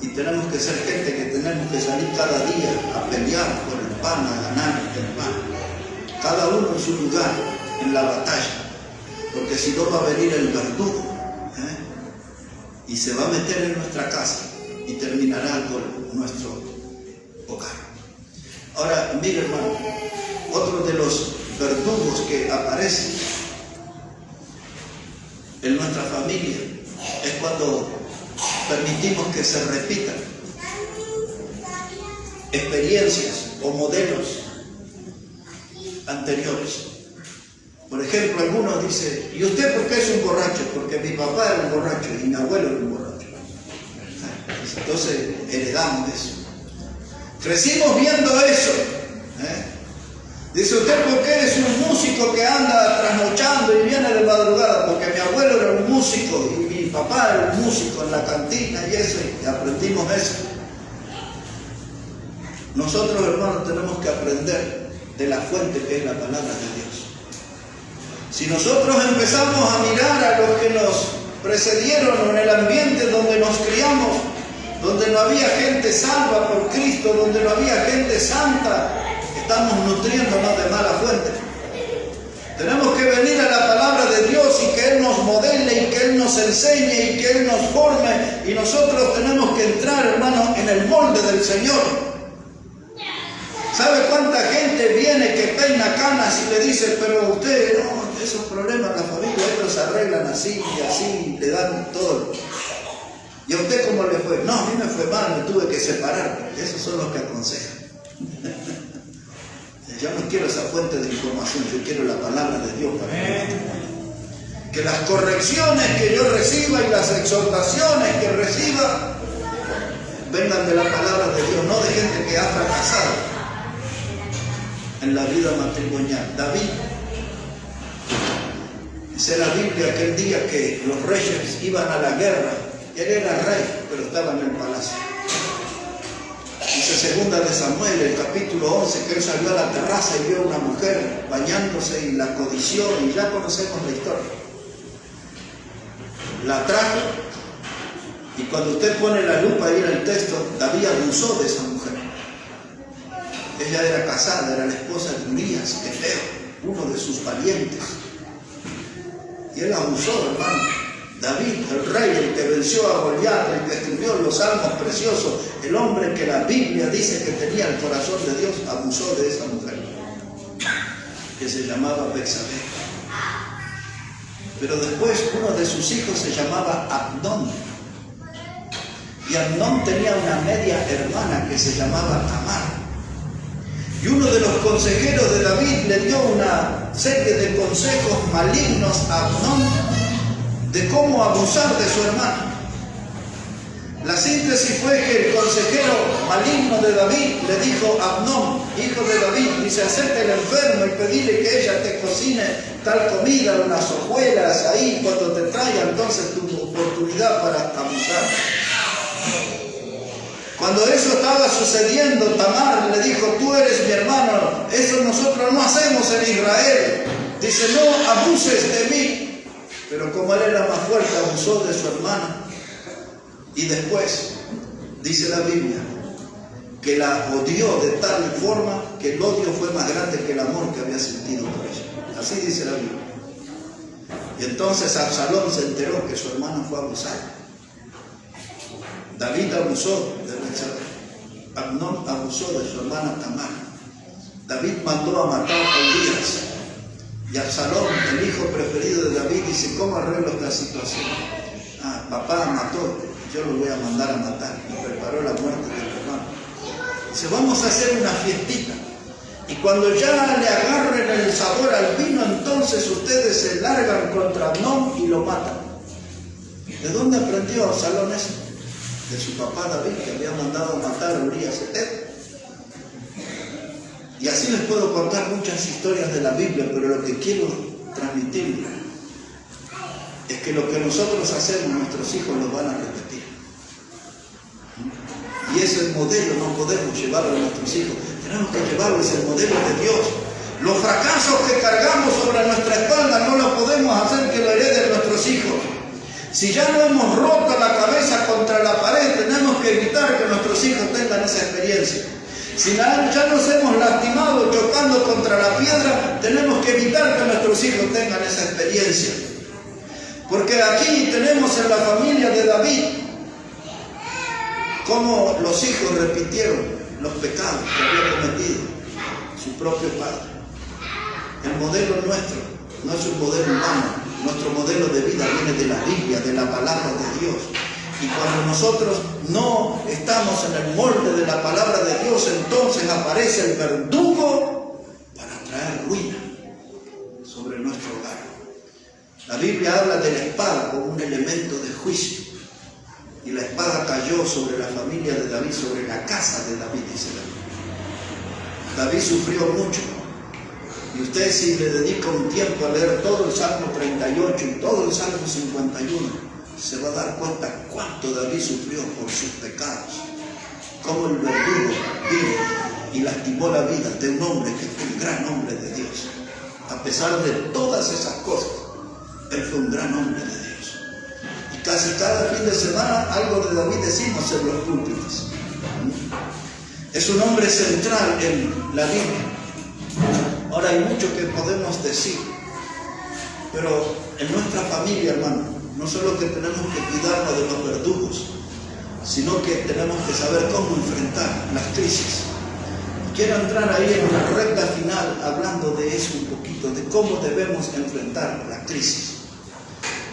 S1: Y tenemos que ser gente que tenemos que salir cada día a pelear por el pan, a ganar el pan. Cada uno en su lugar, en la batalla. Porque si no va a venir el verdugo, y se va a meter en nuestra casa y terminará con nuestro hogar. Ahora, mire hermano, otro de los verdugos que aparecen en nuestra familia es cuando permitimos que se repitan experiencias o modelos anteriores. Por ejemplo, algunos dicen, ¿y usted por qué es un borracho? Porque mi papá era un borracho y mi abuelo era un borracho. Entonces heredamos eso. Crecimos viendo eso. Dice, ¿usted por qué es un músico que anda trasnochando y viene de madrugada? Porque mi abuelo era un músico y mi papá era un músico en la cantina y eso, y aprendimos eso. Nosotros, hermanos, tenemos que aprender de la fuente que es la palabra de Dios. Si nosotros empezamos a mirar a los que nos precedieron en el ambiente donde nos criamos, donde no había gente salva por Cristo, donde no había gente santa, estamos nutriéndonos de mala fuente. Tenemos que venir a la palabra de Dios y que Él nos modele y que Él nos enseñe y que Él nos forme. Y nosotros tenemos que entrar, hermano, en el molde del Señor. ¿Sabe cuánta gente viene que peina canas y le dice, pero usted, no, esos problemas en la familia, ellos se arreglan así y así, le dan todo? ¿Y a usted cómo le fue? No, a mí me fue mal, me tuve que separar. Esos son los que aconsejan. Yo no quiero esa fuente de información, yo quiero la palabra de Dios para mí. Que las correcciones que yo reciba y las exhortaciones que reciba vengan de la palabra de Dios, no de gente que ha fracasado en la vida matrimonial. David, dice la Biblia aquel día que los reyes iban a la guerra, él era rey, pero estaba en el palacio. Dice segunda de Samuel, el capítulo 11, que él salió a la terraza y vio a una mujer bañándose y la codició, y ya conocemos la historia. La trajo, y cuando usted pone la lupa ahí en el texto, David abusó de esa mujer. Ella era casada, era la esposa de Urías, Eteo, uno de sus valientes. Y él abusó, hermano. David, el rey, el que venció a Goliat, el que escribió los salmos preciosos, el hombre que la Biblia dice que tenía el corazón de Dios, abusó de esa mujer, que se llamaba Betsabé. Pero después uno de sus hijos se llamaba Amnón. Y Amnón tenía una media hermana que se llamaba Tamar. Y uno de los consejeros de David le dio una serie de consejos malignos a Amnón de cómo abusar de su hermano. La síntesis fue que el consejero maligno de David le dijo a Amnón, hijo de David, dice, acércate al enfermo y pedile que ella te cocine tal comida, unas hojuelas ahí, cuando te traiga entonces tu oportunidad para abusar. Cuando eso estaba sucediendo, Tamar le dijo, tú eres mi hermano, eso nosotros no hacemos en Israel. Dice, no abuses de mí. Pero como él era más fuerte, abusó de su hermana. Y después, dice la Biblia, que la odió de tal forma que el odio fue más grande que el amor que había sentido por ella. Así dice la Biblia. Y entonces Absalón se enteró que su hermano fue abusado. David abusó de Betsabé. Amnón abusó de su hermana Tamar. David mandó a matar a Urías. Y Absalón, el hijo preferido de David, dice, ¿cómo arreglo esta situación? Papá mató, yo lo voy a mandar a matar. Y preparó la muerte del hermano. Dice, vamos a hacer una fiestita. Y cuando ya le agarren el sabor al vino, entonces ustedes se largan contra Amnón y lo matan. ¿De dónde aprendió Absalón eso? De su papá David, que había mandado a matar a Urías Eteo. Y así les puedo contar muchas historias de la Biblia, pero lo que quiero transmitirles es que lo que nosotros hacemos, nuestros hijos lo van a repetir. Y ese modelo no podemos llevarlo a nuestros hijos. Tenemos que llevarles el modelo de Dios. Los fracasos que cargamos sobre nuestra espalda no los podemos hacer que lo hereden nuestros hijos. Si ya no hemos roto la cabeza contra la pared, tenemos que evitar que nuestros hijos tengan esa experiencia. Si ya nos hemos lastimado chocando contra la piedra, tenemos que evitar que nuestros hijos tengan esa experiencia. Porque aquí tenemos en la familia de David cómo los hijos repitieron los pecados que había cometido su propio padre. El modelo nuestro no es un modelo humano. Nuestro modelo de vida viene de la Biblia, de la palabra de Dios. Y cuando nosotros no estamos en el molde de la palabra de Dios, entonces aparece el verdugo para traer ruina sobre nuestro hogar. La Biblia habla de la espada como un elemento de juicio. Y la espada cayó sobre la familia de David, sobre la casa de David, dice David. David sufrió mucho. Y usted, si le dedica un tiempo a leer todo el Salmo 38 y todo el Salmo 51, se va a dar cuenta cuánto David sufrió por sus pecados. Cómo el verdugo vino y lastimó la vida de un hombre que fue un gran hombre de Dios. A pesar de todas esas cosas, él fue un gran hombre de Dios. Y casi cada fin de semana algo de David decimos en los púlpitos. Es un hombre central en la Biblia. Ahora hay mucho que podemos decir, pero en nuestra familia, hermano, no solo que tenemos que cuidarnos de los verdugos, sino que tenemos que saber cómo enfrentar las crisis. Quiero entrar ahí en la recta final hablando de eso un poquito, de cómo debemos enfrentar la crisis.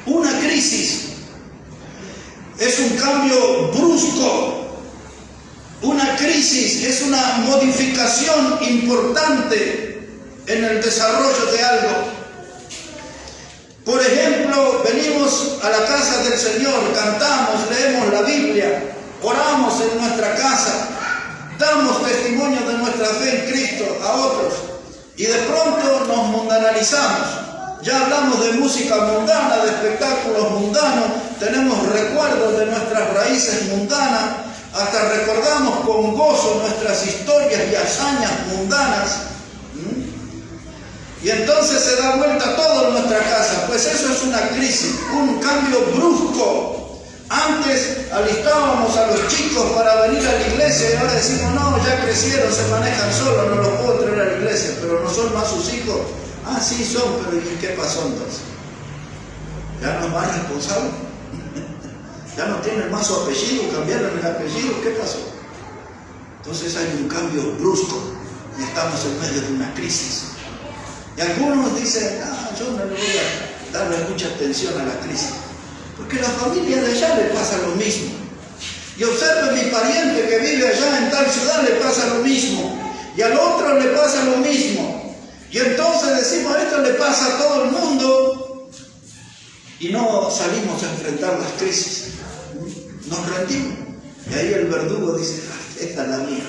S1: Una crisis es un cambio brusco. Una crisis es una modificación importante en el desarrollo de algo. Por ejemplo, venimos a la casa del Señor, cantamos, leemos la Biblia, oramos en nuestra casa, damos testimonio de nuestra fe en Cristo a otros y de pronto nos mundanalizamos. Ya hablamos de música mundana, de espectáculos mundanos, tenemos recuerdos de nuestras raíces mundanas, hasta recordamos con gozo nuestras historias y hazañas mundanas. Y entonces se da vuelta todo en nuestra casa. Pues eso es una crisis, un cambio brusco. Antes alistábamos a los chicos para venir a la iglesia y ahora decimos, no, ya crecieron, se manejan solos, no los puedo traer a la iglesia, pero no son más sus hijos. Ah, sí son, pero ¿y qué pasó entonces? ¿Ya no es más responsable? ¿Ya no tienen más su apellido? ¿Cambiaron el apellido? ¿Qué pasó? Entonces hay un cambio brusco y estamos en medio de una crisis. Y algunos dicen, yo no le voy a darle mucha atención a la crisis, porque a la familia de allá le pasa lo mismo. Y observe mi pariente que vive allá en tal ciudad, le pasa lo mismo. Y al otro le pasa lo mismo. Y entonces decimos, esto le pasa a todo el mundo. Y no salimos a enfrentar las crisis. Nos rendimos. Y ahí el verdugo dice, esta es la mía.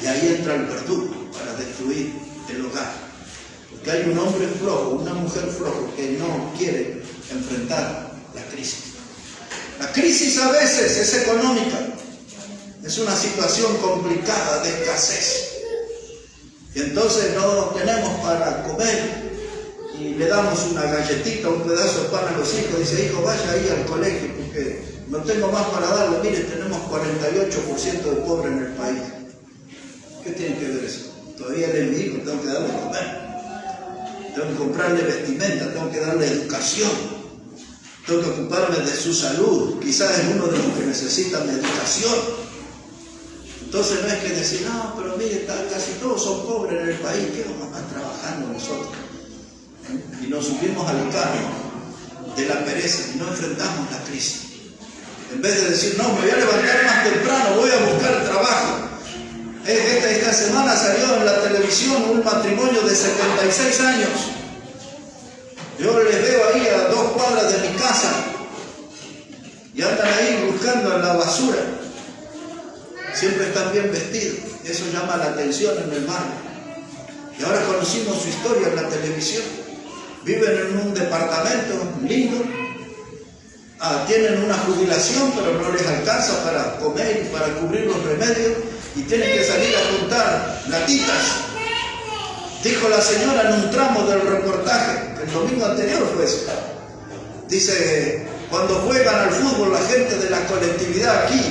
S1: Y ahí entra el verdugo para destruir el hogar. Que hay un hombre flojo, una mujer flojo que no quiere enfrentar la crisis. La crisis a veces es económica, es una situación complicada de escasez. Y entonces no tenemos para comer y le damos una galletita, un pedazo de pan a los hijos. Dice, hijo, vaya ahí al colegio porque no tengo más para darle. Mire, tenemos 48% de pobres en el país. ¿Qué tiene que ver eso? Todavía le digo, tengo que darle comer. Tengo que comprarle vestimenta, tengo que darle educación, tengo que ocuparme de su salud. Quizás es uno de los que necesita medicación. Entonces no es que decir, no, pero mire, casi todos son pobres en el país, ¿qué vamos a estar trabajando nosotros? Y nos subimos al carro de la pereza y no enfrentamos la crisis. En vez de decir, no, me voy a levantar más temprano, voy a buscar trabajo. Esta semana salió en la televisión un matrimonio de 76 años. Yo les veo ahí a 2 cuadras de mi casa y andan ahí buscando en la basura. Siempre están bien vestidos. Eso llama la atención en el barrio. Y ahora conocimos su historia en la televisión. Viven en un departamento lindo. Tienen una jubilación, pero no les alcanza para comer y para cubrir los remedios. Y tienen que salir a juntar latitas. Dijo la señora en un tramo del reportaje, el domingo anterior fue eso. Dice, cuando juegan al fútbol la gente de la colectividad aquí,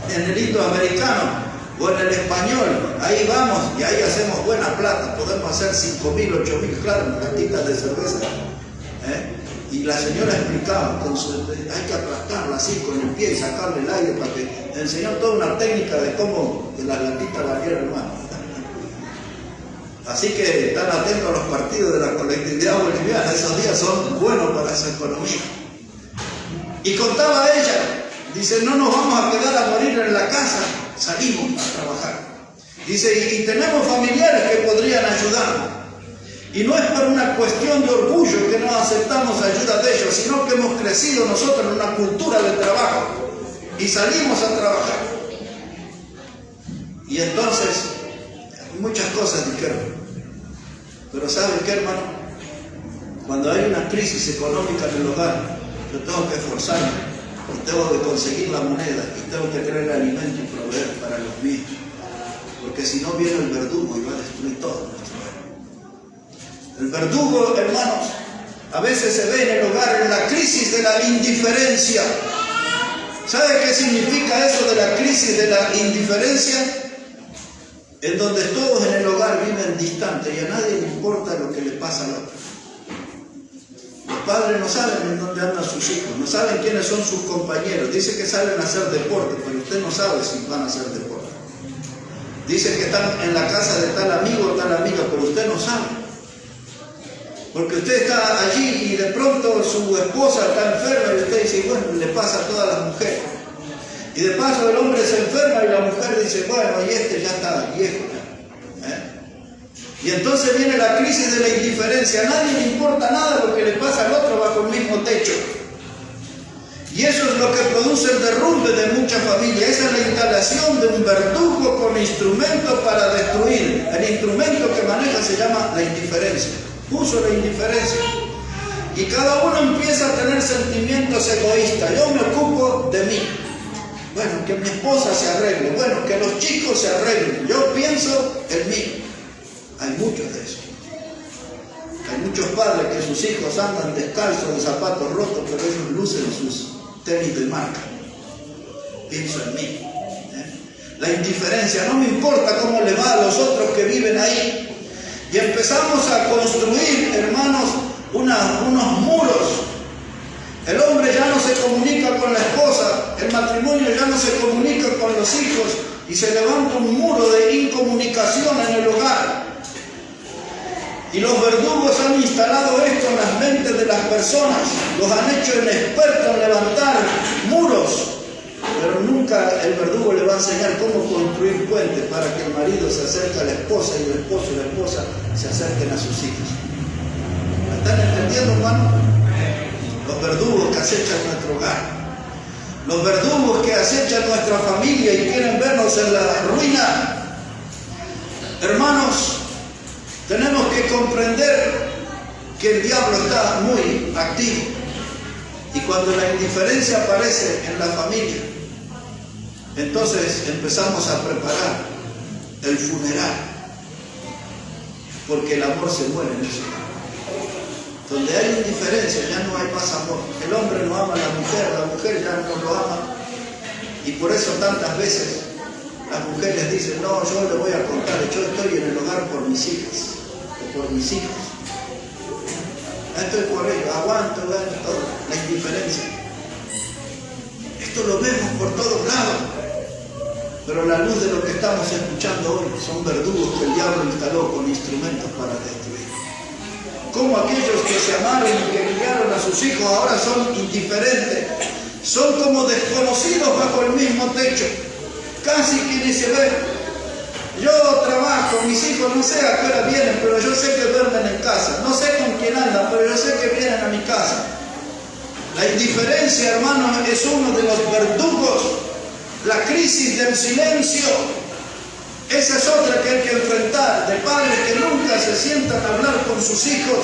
S1: en el indoamericano o en el español, ahí vamos y ahí hacemos buena plata. Podemos hacer 5.000, 8.000, claro, latitas de cerveza. Y la señora explicaba, hay que aplastarla así con el pie y sacarle el aire para que enseñó toda una técnica de cómo que las latitas valieran más. Así que están atentos a los partidos de la colectividad boliviana, esos días son buenos para esa economía. Y contaba ella, dice, no nos vamos a quedar a morir en la casa, salimos a trabajar. Dice, y tenemos familiares que podrían ayudarnos. Y no es por una cuestión de orgullo que no aceptamos ayuda de ellos, sino que hemos crecido nosotros en una cultura de trabajo y salimos a trabajar. Y entonces, muchas cosas dijeron. Pero ¿saben qué, hermano? Cuando hay una crisis económica en el hogar, yo tengo que esforzarme, y tengo que conseguir la moneda, y tengo que traer alimento y proveer para los míos. Porque si no viene el verdugo y va a destruir todo. El verdugo, hermanos, a veces se ve en el hogar en la crisis de la indiferencia. ¿Sabe qué significa eso de la crisis de la indiferencia? En donde todos en el hogar viven distantes y a nadie le importa lo que le pasa al otro. Los padres no saben en dónde andan sus hijos, no saben quiénes son sus compañeros. Dice que salen a hacer deporte, pero usted no sabe si van a hacer deporte. Dice que están en la casa de tal amigo o tal amiga, pero usted no sabe. Porque usted está allí y de pronto su esposa está enferma y usted dice, bueno, le pasa a todas las mujeres. Y de paso el hombre se enferma y la mujer dice, bueno, y este ya está viejo. Y entonces viene la crisis de la indiferencia. A nadie le importa nada lo que le pasa al otro bajo el mismo techo. Y eso es lo que produce el derrumbe de muchas familias. Esa es la instalación de un verdugo con instrumentos para destruir. El instrumento que maneja se llama la indiferencia. Puso la indiferencia. Y cada uno empieza a tener sentimientos egoístas. Yo me ocupo de mí. Bueno, que mi esposa se arregle. Bueno, que los chicos se arreglen. Yo pienso en mí. Hay muchos de esos. Hay muchos padres que sus hijos andan descalzos de zapatos rotos, pero ellos lucen sus tenis de marca. Pienso en mí. La indiferencia. No me importa cómo le va a los otros que viven ahí. Y empezamos a construir, hermanos, unos muros. El hombre ya no se comunica con la esposa, el matrimonio ya no se comunica con los hijos y se levanta un muro de incomunicación en el hogar. Y los verdugos han instalado esto en las mentes de las personas, los han hecho en expertos en levantar muros. Pero nunca el verdugo le va a enseñar cómo construir puentes para que el marido se acerque a la esposa y el esposo y la esposa se acerquen a sus hijos. ¿Me están entendiendo, hermano? Los verdugos que acechan nuestro hogar. Los verdugos que acechan nuestra familia y quieren vernos en la ruina. Hermanos, tenemos que comprender que el diablo está muy activo. Y cuando la indiferencia aparece en la familia, entonces empezamos a preparar el funeral, porque el amor se muere en eso. Donde hay indiferencia ya no hay más amor. El hombre no ama a la mujer ya no lo ama. Y por eso tantas veces las mujeres dicen, no, yo le voy a contar, yo estoy en el hogar por mis hijas, o por mis hijos. Estoy por ello, aguanto, todo, la indiferencia. Esto lo vemos por todos lados. Pero la luz de lo que estamos escuchando hoy son verdugos que el diablo instaló con instrumentos para destruir. Como aquellos que se amaron y que criaron a sus hijos ahora son indiferentes. Son como desconocidos bajo el mismo techo. Casi que ni se ven. Yo trabajo, mis hijos no sé a qué hora vienen, pero yo sé que duermen en casa. No sé con quién andan, pero yo sé que vienen a mi casa. La indiferencia, hermanos, es uno de los verdugos. La crisis del silencio, esa es otra que hay que enfrentar. De padres que nunca se sientan a hablar con sus hijos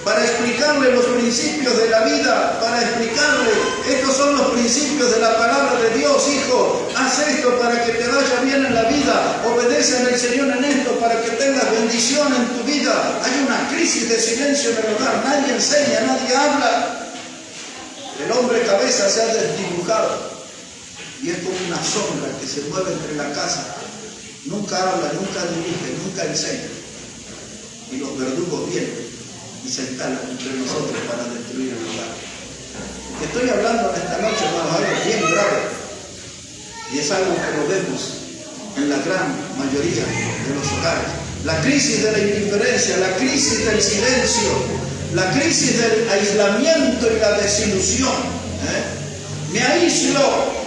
S1: para explicarles los principios de la vida, para explicarles, estos son los principios de la palabra de Dios, hijo, haz esto para que te vaya bien en la vida, obedece al Señor en esto para que tengas bendición en tu vida. Hay una crisis de silencio en el hogar, nadie enseña, nadie habla. El hombre cabeza se ha desdibujado y es como una sombra que se mueve entre la casa. Nunca habla, nunca dirige, nunca enseña. Y los verdugos vienen y se instalan entre nosotros para destruir el hogar. Estoy hablando en esta noche, hermanos, algo bien grave. Y es algo que lo vemos en la gran mayoría de los hogares. La crisis de la indiferencia, la crisis del silencio, la crisis del aislamiento y la desilusión. Me aíslo.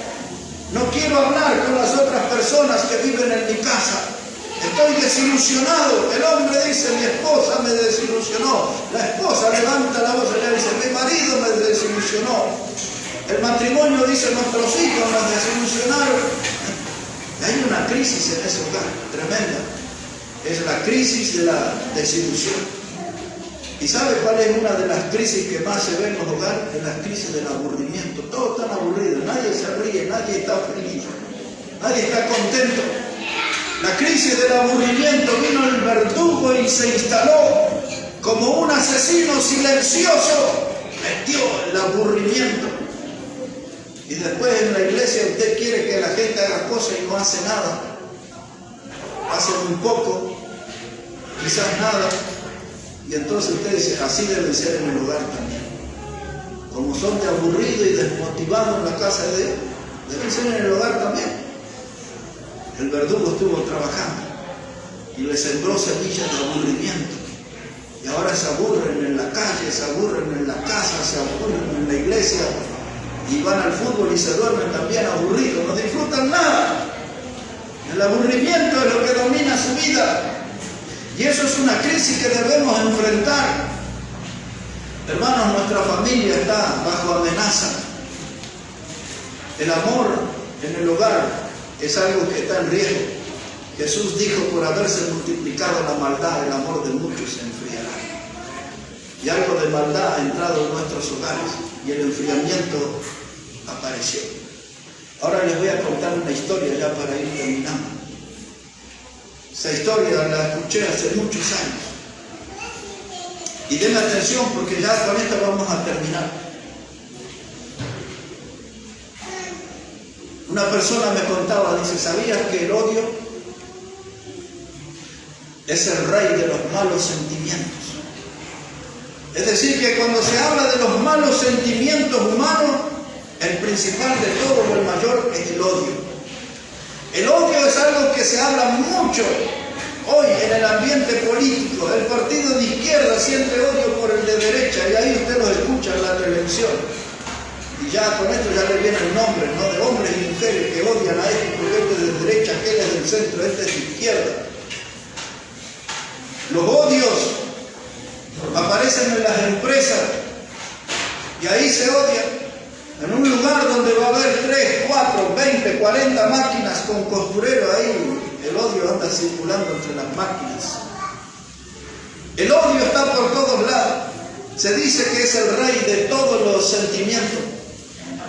S1: No quiero hablar con las otras personas que viven en mi casa. Estoy desilusionado. El hombre dice, mi esposa me desilusionó. La esposa levanta la voz y le dice, mi marido me desilusionó. El matrimonio dice, nuestros hijos nos desilusionaron. Y hay una crisis en ese hogar, tremenda. Es la crisis de la desilusión. ¿Y sabe cuál es una de las crisis que más se ve en los hogares? Es la crisis del aburrimiento. Todos están aburridos, nadie se ríe, nadie está feliz, nadie está contento. La crisis del aburrimiento, vino el verdugo y se instaló como un asesino silencioso, metió el aburrimiento. Y después en la iglesia usted quiere que la gente haga cosas y no hace nada, hace muy poco, quizás nada. Y entonces usted dice, así debe ser en el hogar también. Como son de aburrido y desmotivado en la casa de Dios, deben ser en el hogar también. El verdugo estuvo trabajando y le sembró semillas de aburrimiento. Y ahora se aburren en la calle, se aburren en la casa, se aburren en la iglesia y van al fútbol y se duermen también aburridos, no disfrutan nada. El aburrimiento es lo que domina su vida. Y eso es una crisis que debemos enfrentar. Hermanos, nuestra familia está bajo amenaza. El amor en el hogar es algo que está en riesgo. Jesús dijo, por haberse multiplicado la maldad, el amor de muchos se enfriará. Y algo de maldad ha entrado en nuestros hogares y el enfriamiento apareció. Ahora les voy a contar una historia ya para ir terminando. Esa historia la escuché hace muchos años. Y denme atención porque ya con esto vamos a terminar. Una persona me contaba, dice, ¿sabías que el odio es el rey de los malos sentimientos? Es decir, que cuando se habla de los malos sentimientos humanos, el principal de todos, o el mayor, es el odio. El odio es algo que se habla mucho hoy en el ambiente político. El partido de izquierda siente odio por el de derecha y ahí usted lo escucha en la televisión. Y ya con esto ya le vienen nombres, ¿no? De hombres y mujeres que odian a este, porque este es de derecha, aquel es del centro, este es de izquierda. Los odios aparecen en las empresas y ahí se odian. En un lugar donde va a haber 3, 4, 20, 40 máquinas con costurero, ahí el odio anda circulando entre las máquinas. El odio está por todos lados. Se dice que es el rey de todos los sentimientos.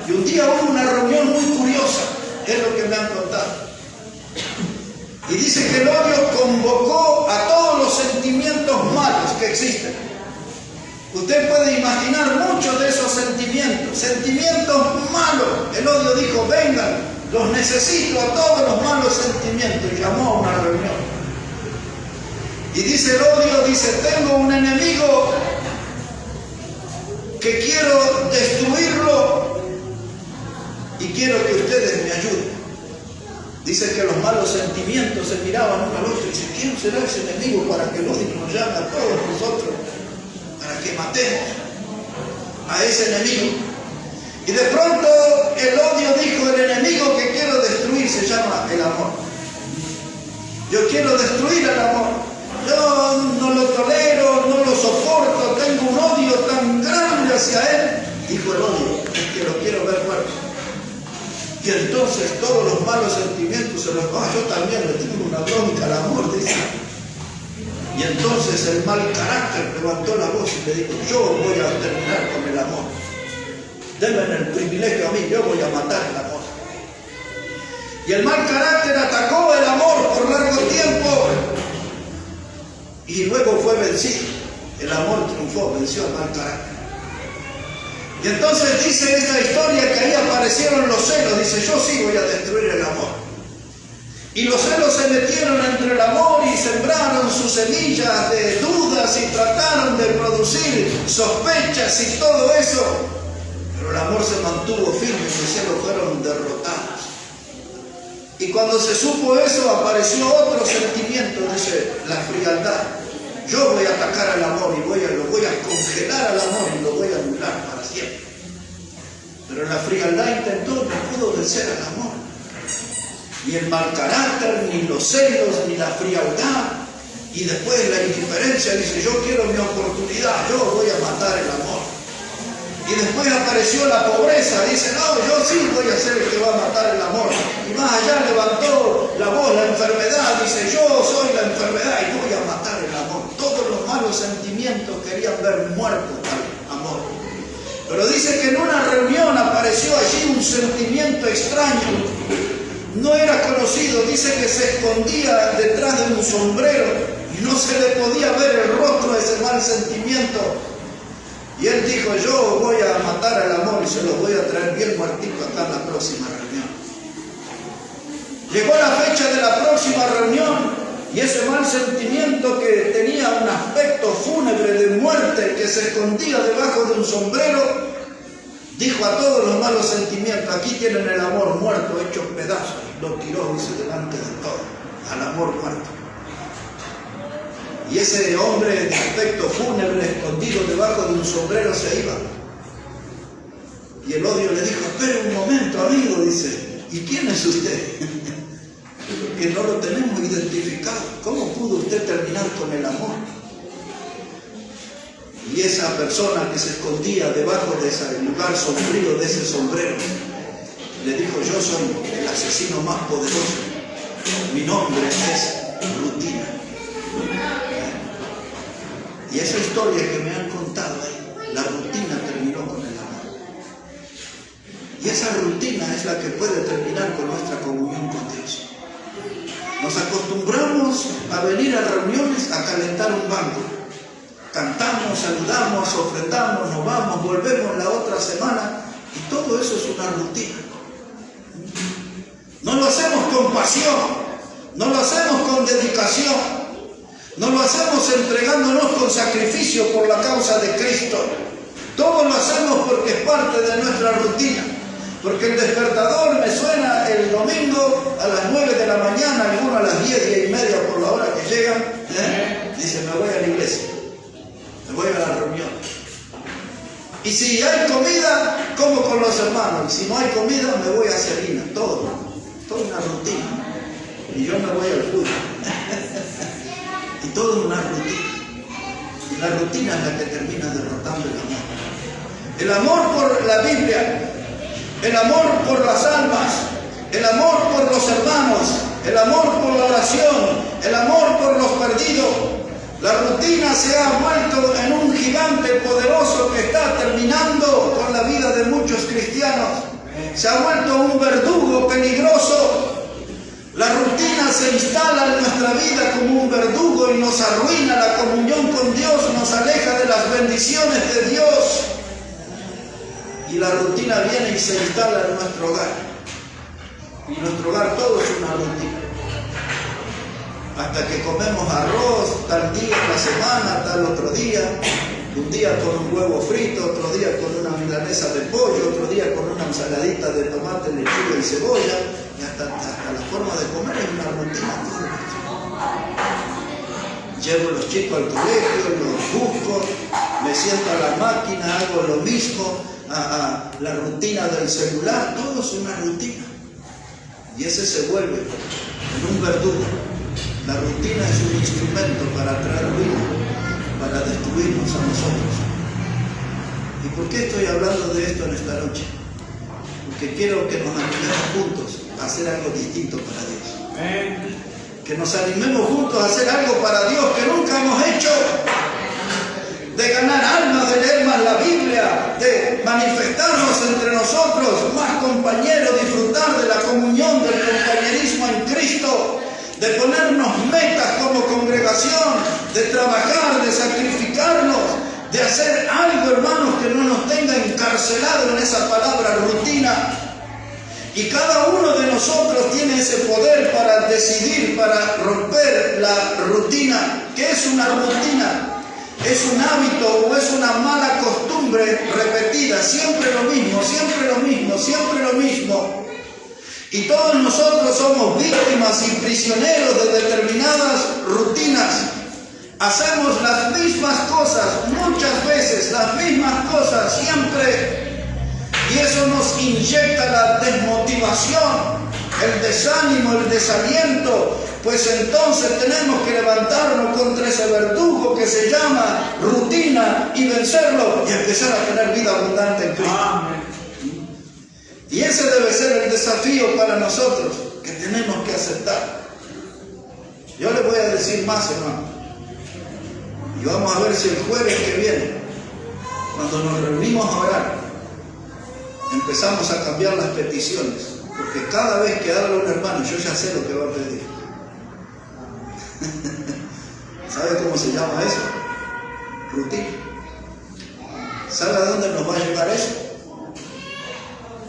S1: Y un día hubo una reunión muy curiosa, es lo que me han contado. Y dice que el odio convocó a todos los sentimientos malos que existen. Usted puede imaginar muchos de esos sentimientos, sentimientos malos. El odio dijo, vengan, los necesito a todos los malos sentimientos. Y llamó a una reunión. Y dice el odio, dice, tengo un enemigo que quiero destruirlo y quiero que ustedes me ayuden. Dice que los malos sentimientos se miraban uno al otro y dice, ¿quién será ese enemigo para que el odio nos llame a todos nosotros? Para que matemos a ese enemigo. Y de pronto el odio dijo, el enemigo que quiero destruir se llama el amor. Yo quiero destruir el amor. Yo no lo tolero, no lo soporto, tengo un odio tan grande hacia él. Dijo el odio, es que lo quiero ver muerto. Y entonces todos los malos sentimientos se los... yo también le tengo una bronca al amor, dice. Y entonces el mal carácter levantó la voz y le dijo, yo voy a terminar con el amor. Denme el privilegio a mí, yo voy a matar el amor. Y el mal carácter atacó el amor por largo tiempo. Y luego fue vencido. El amor triunfó, venció al mal carácter. Y entonces dice esta historia que ahí aparecieron los celos. Dice, yo sí voy a destruir el amor. Y los celos se metieron entre el amor y sembraron sus semillas de dudas y trataron de producir sospechas y todo eso. Pero el amor se mantuvo firme y los celos fueron derrotados. Y cuando se supo eso, apareció otro sentimiento, dice, la frialdad. Yo voy a atacar al amor y lo voy a congelar al amor y lo voy a anular para siempre. Pero la frialdad intentó, no pudo vencer al amor. Ni el mal carácter, ni los celos, ni la frialdad. Y después la indiferencia, dice, yo quiero mi oportunidad, yo voy a matar el amor. Y después apareció la pobreza, dice, no, yo sí voy a ser el que va a matar el amor. Y más allá levantó la voz, la enfermedad, dice, yo soy la enfermedad y voy a matar el amor. Todos los malos sentimientos querían ver muerto al amor. Pero dice que en una reunión apareció allí un sentimiento extraño. No era conocido, dice que se escondía detrás de un sombrero y no se le podía ver el rostro de ese mal sentimiento. Y él dijo, yo voy a matar al amor y se los voy a traer bien muertito acá en la próxima reunión. Llegó la fecha de la próxima reunión y ese mal sentimiento que tenía un aspecto fúnebre de muerte, que se escondía debajo de un sombrero, dijo a todos los malos sentimientos, aquí tienen el amor muerto, hecho pedazos. Lo tiró, dice, delante de todo, al amor muerto. Y ese hombre de aspecto fúnebre, escondido debajo de un sombrero, se iba. Y el odio le dijo, espere un momento, amigo, dice, ¿y quién es usted? Que no lo tenemos identificado. ¿Cómo pudo usted terminar con el amor? Y esa persona que se escondía debajo de ese lugar sombrío, de ese sombrero, le dijo, yo soy el asesino más poderoso. Mi nombre es Rutina. Y esa historia que me han contado ahí, la rutina terminó con el amor. Y esa rutina es la que puede terminar con nuestra comunión con Dios. Nos acostumbramos a venir a reuniones a calentar un banco. Cantamos, saludamos, ofrendamos, nos vamos, volvemos la otra semana y todo eso es una rutina. No lo hacemos con pasión, no lo hacemos con dedicación, no lo hacemos entregándonos con sacrificio por la causa de Cristo. Todo lo hacemos porque es parte de nuestra rutina. Porque el despertador me suena el domingo a las 9 de la mañana, algunos a las 10:30 por la hora que llegan. Dice, me voy a la iglesia, me voy a la reunión. Y si hay comida, como con los hermanos. Y si no hay comida, me voy a Celina. Todo una rutina. Y yo me voy al fútbol. Y todo una rutina. Y la rutina es la que termina derrotando el amor. El amor por la Biblia, el amor por las almas, el amor por los hermanos, el amor por la oración, el amor por los perdidos. La rutina se ha vuelto en un gigante poderoso que está terminando con la vida de muchos cristianos. Se ha vuelto un verdugo peligroso. La rutina se instala en nuestra vida como un verdugo y nos arruina la comunión con Dios, nos aleja de las bendiciones de Dios. Y la rutina viene y se instala en nuestro hogar. Y nuestro hogar todo es una rutina. Hasta que comemos arroz, tal día en la semana, tal otro día. Un día con un huevo frito, otro día con una milanesa de pollo, otro día con una ensaladita de tomate, lechuga y cebolla. Y hasta la forma de comer es una rutina. Llevo a los chicos al colegio, los busco, me siento a la máquina, hago lo mismo, la rutina del celular, todo es una rutina. Y ese se vuelve en un verdugo. La rutina es un instrumento para traer ruina, para destruirnos a nosotros. ¿Y por qué estoy hablando de esto en esta noche? Porque quiero que nos animemos juntos a hacer algo distinto para Dios. Que nos animemos juntos a hacer algo para Dios que nunca hemos hecho. De ganar almas, de leer más la Biblia, de manifestarnos entre nosotros, más compañeros, disfrutar de la comunión, del compañerismo en Cristo, de ponernos metas como congregación, de trabajar, de sacrificarnos, de hacer algo, hermanos, que no nos tenga encarcelado en esa palabra rutina. Y cada uno de nosotros tiene ese poder para decidir, para romper la rutina. ¿Qué es una rutina? Es un hábito o es una mala costumbre repetida, siempre lo mismo, siempre lo mismo, siempre lo mismo. Y todos nosotros somos víctimas y prisioneros de determinadas rutinas. Hacemos las mismas cosas, muchas veces las mismas cosas, siempre. Y eso nos inyecta la desmotivación, el desánimo, el desaliento. Pues entonces tenemos que levantarnos contra ese verdugo que se llama rutina y vencerlo y empezar a tener vida abundante en Cristo. Amén. Y ese debe ser el desafío para nosotros que tenemos que aceptar. Yo les voy a decir más, hermano. Y vamos a ver si el jueves que viene, cuando nos reunimos a orar, empezamos a cambiar las peticiones. Porque cada vez que habla un hermano, yo ya sé lo que va a pedir. ¿Sabe cómo se llama eso? Rutina. ¿Sabe a dónde nos va a llevar eso?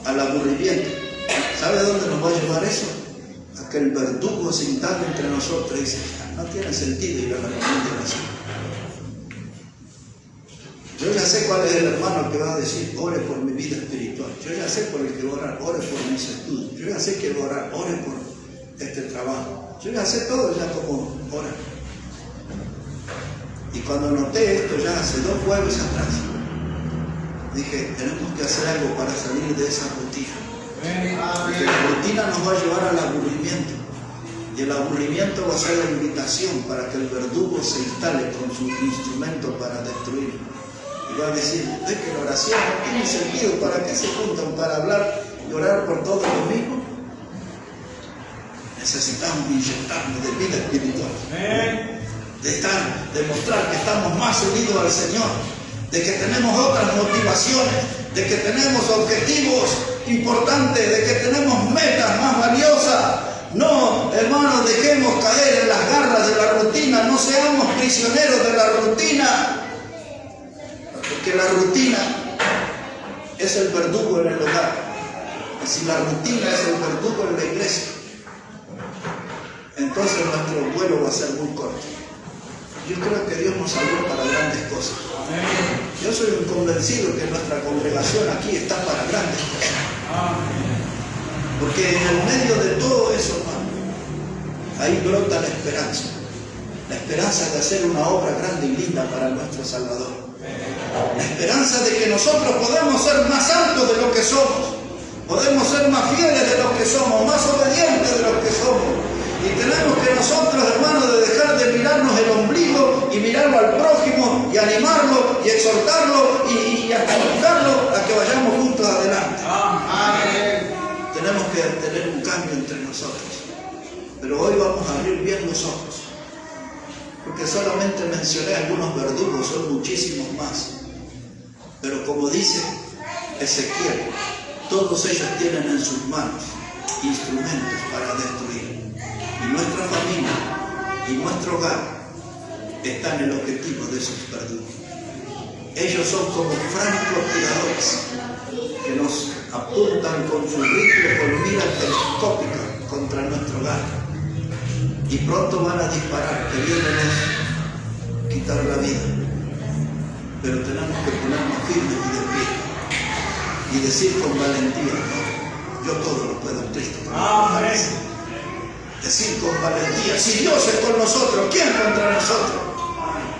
S1: Al aburrimiento. ¿Sabe a dónde nos va a llevar eso? A que el verdugo se instale entre nosotros y dice, no tiene sentido ir a la reunión de oración. Yo ya sé cuál es el hermano que va a decir, ore por mi vida espiritual. Yo ya sé por el que va a orar, ore por mis estudios. Yo ya sé que va a orar, ore por este trabajo. Yo ya sé todo ya como ora. Y cuando noté esto ya hace 2 jueves atrás, dije, tenemos que hacer algo para salir de esa rutina. Porque la rutina nos va a llevar al aburrimiento. Y el aburrimiento va a ser la invitación para que el verdugo se instale con su instrumento para destruir. Y va a decir, ¿ves que la oración no tiene sentido? ¿Para qué se juntan? ¿Para hablar y orar por todo lo mismo? Necesitamos inyectarnos de vida espiritual. De mostrar que estamos más unidos al Señor, de que tenemos otras motivaciones, de que tenemos objetivos importantes, de que tenemos metas más valiosas. No, hermanos, dejemos caer en las garras de la rutina, no seamos prisioneros de la rutina, porque la rutina es el verdugo en el hogar. Y si la rutina es el verdugo en la iglesia, entonces nuestro vuelo va a ser muy corto. Yo creo que Dios nos salvó para grandes cosas. Yo soy un convencido que nuestra congregación aquí está para grandes cosas. Porque en el medio de todo eso, hermano, ahí brota la esperanza. La esperanza de hacer una obra grande y linda para nuestro Salvador. La esperanza de que nosotros podemos ser más altos de lo que somos. Podemos ser más fieles de lo que somos, más obedientes de lo que somos. Y tenemos que nosotros, hermanos, de dejar de mirarnos el ombligo y mirarlo al prójimo y animarlo y exhortarlo y hasta buscarlo a que vayamos juntos adelante. Amén. Tenemos que tener un cambio entre nosotros. Pero hoy vamos a abrir bien los ojos. Porque solamente mencioné algunos verdugos, son muchísimos más. Pero como dice Ezequiel, todos ellos tienen en sus manos instrumentos para destruir. Y nuestra familia y nuestro hogar está en el objetivo de esos verdugos. Ellos son como francotiradores que nos apuntan con su rifle con mira telescópica contra nuestro hogar. Y pronto van a disparar, queriéndonos quitar la vida. Pero tenemos que ponernos firmes y de pie. Y decir con valentía, no, yo todo lo puedo en Cristo. Decir con valentía, si Dios es con nosotros, ¿quién contra nosotros?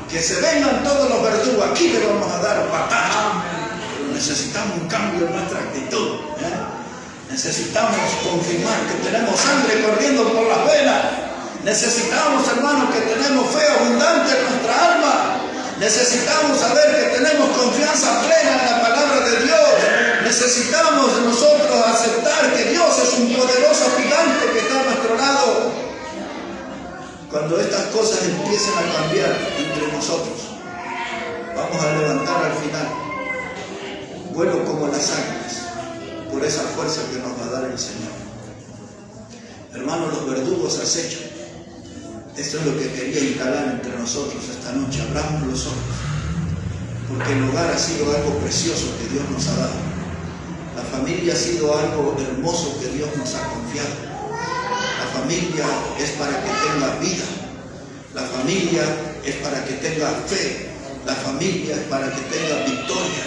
S1: Que se vengan todos los verdugos, aquí le vamos a dar batalla. Pero necesitamos un cambio en nuestra actitud. Necesitamos confirmar que tenemos sangre corriendo por las venas. Necesitamos, hermanos, que tenemos fe abundante en nuestra alma. Necesitamos saber que tenemos confianza plena en la palabra de Dios. Necesitamos nosotros aceptar que Dios es un poderoso gigante que está a nuestro lado. Cuando estas cosas empiecen a cambiar entre nosotros, vamos a levantar al final vuelo como las águilas por esa fuerza que nos va a dar el Señor. Hermanos, los verdugos acechan. Esto es lo que quería instalar entre nosotros esta noche. Abramos los ojos, porque el hogar ha sido algo precioso que Dios nos ha dado. La familia ha sido algo hermoso que Dios nos ha confiado. La familia es para que tenga vida. La familia es para que tenga fe. La familia es para que tenga victoria.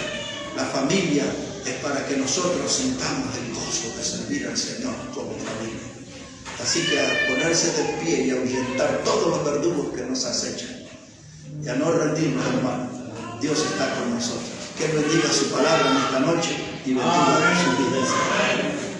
S1: La familia es para que nosotros sintamos el gozo de servir al Señor como familia. Así que a ponerse de pie y a ahuyentar todos los verdugos que nos acechan. Y a no rendirnos, hermano. Dios está con nosotros. Que Él bendiga su palabra en esta noche y bendiga su vida.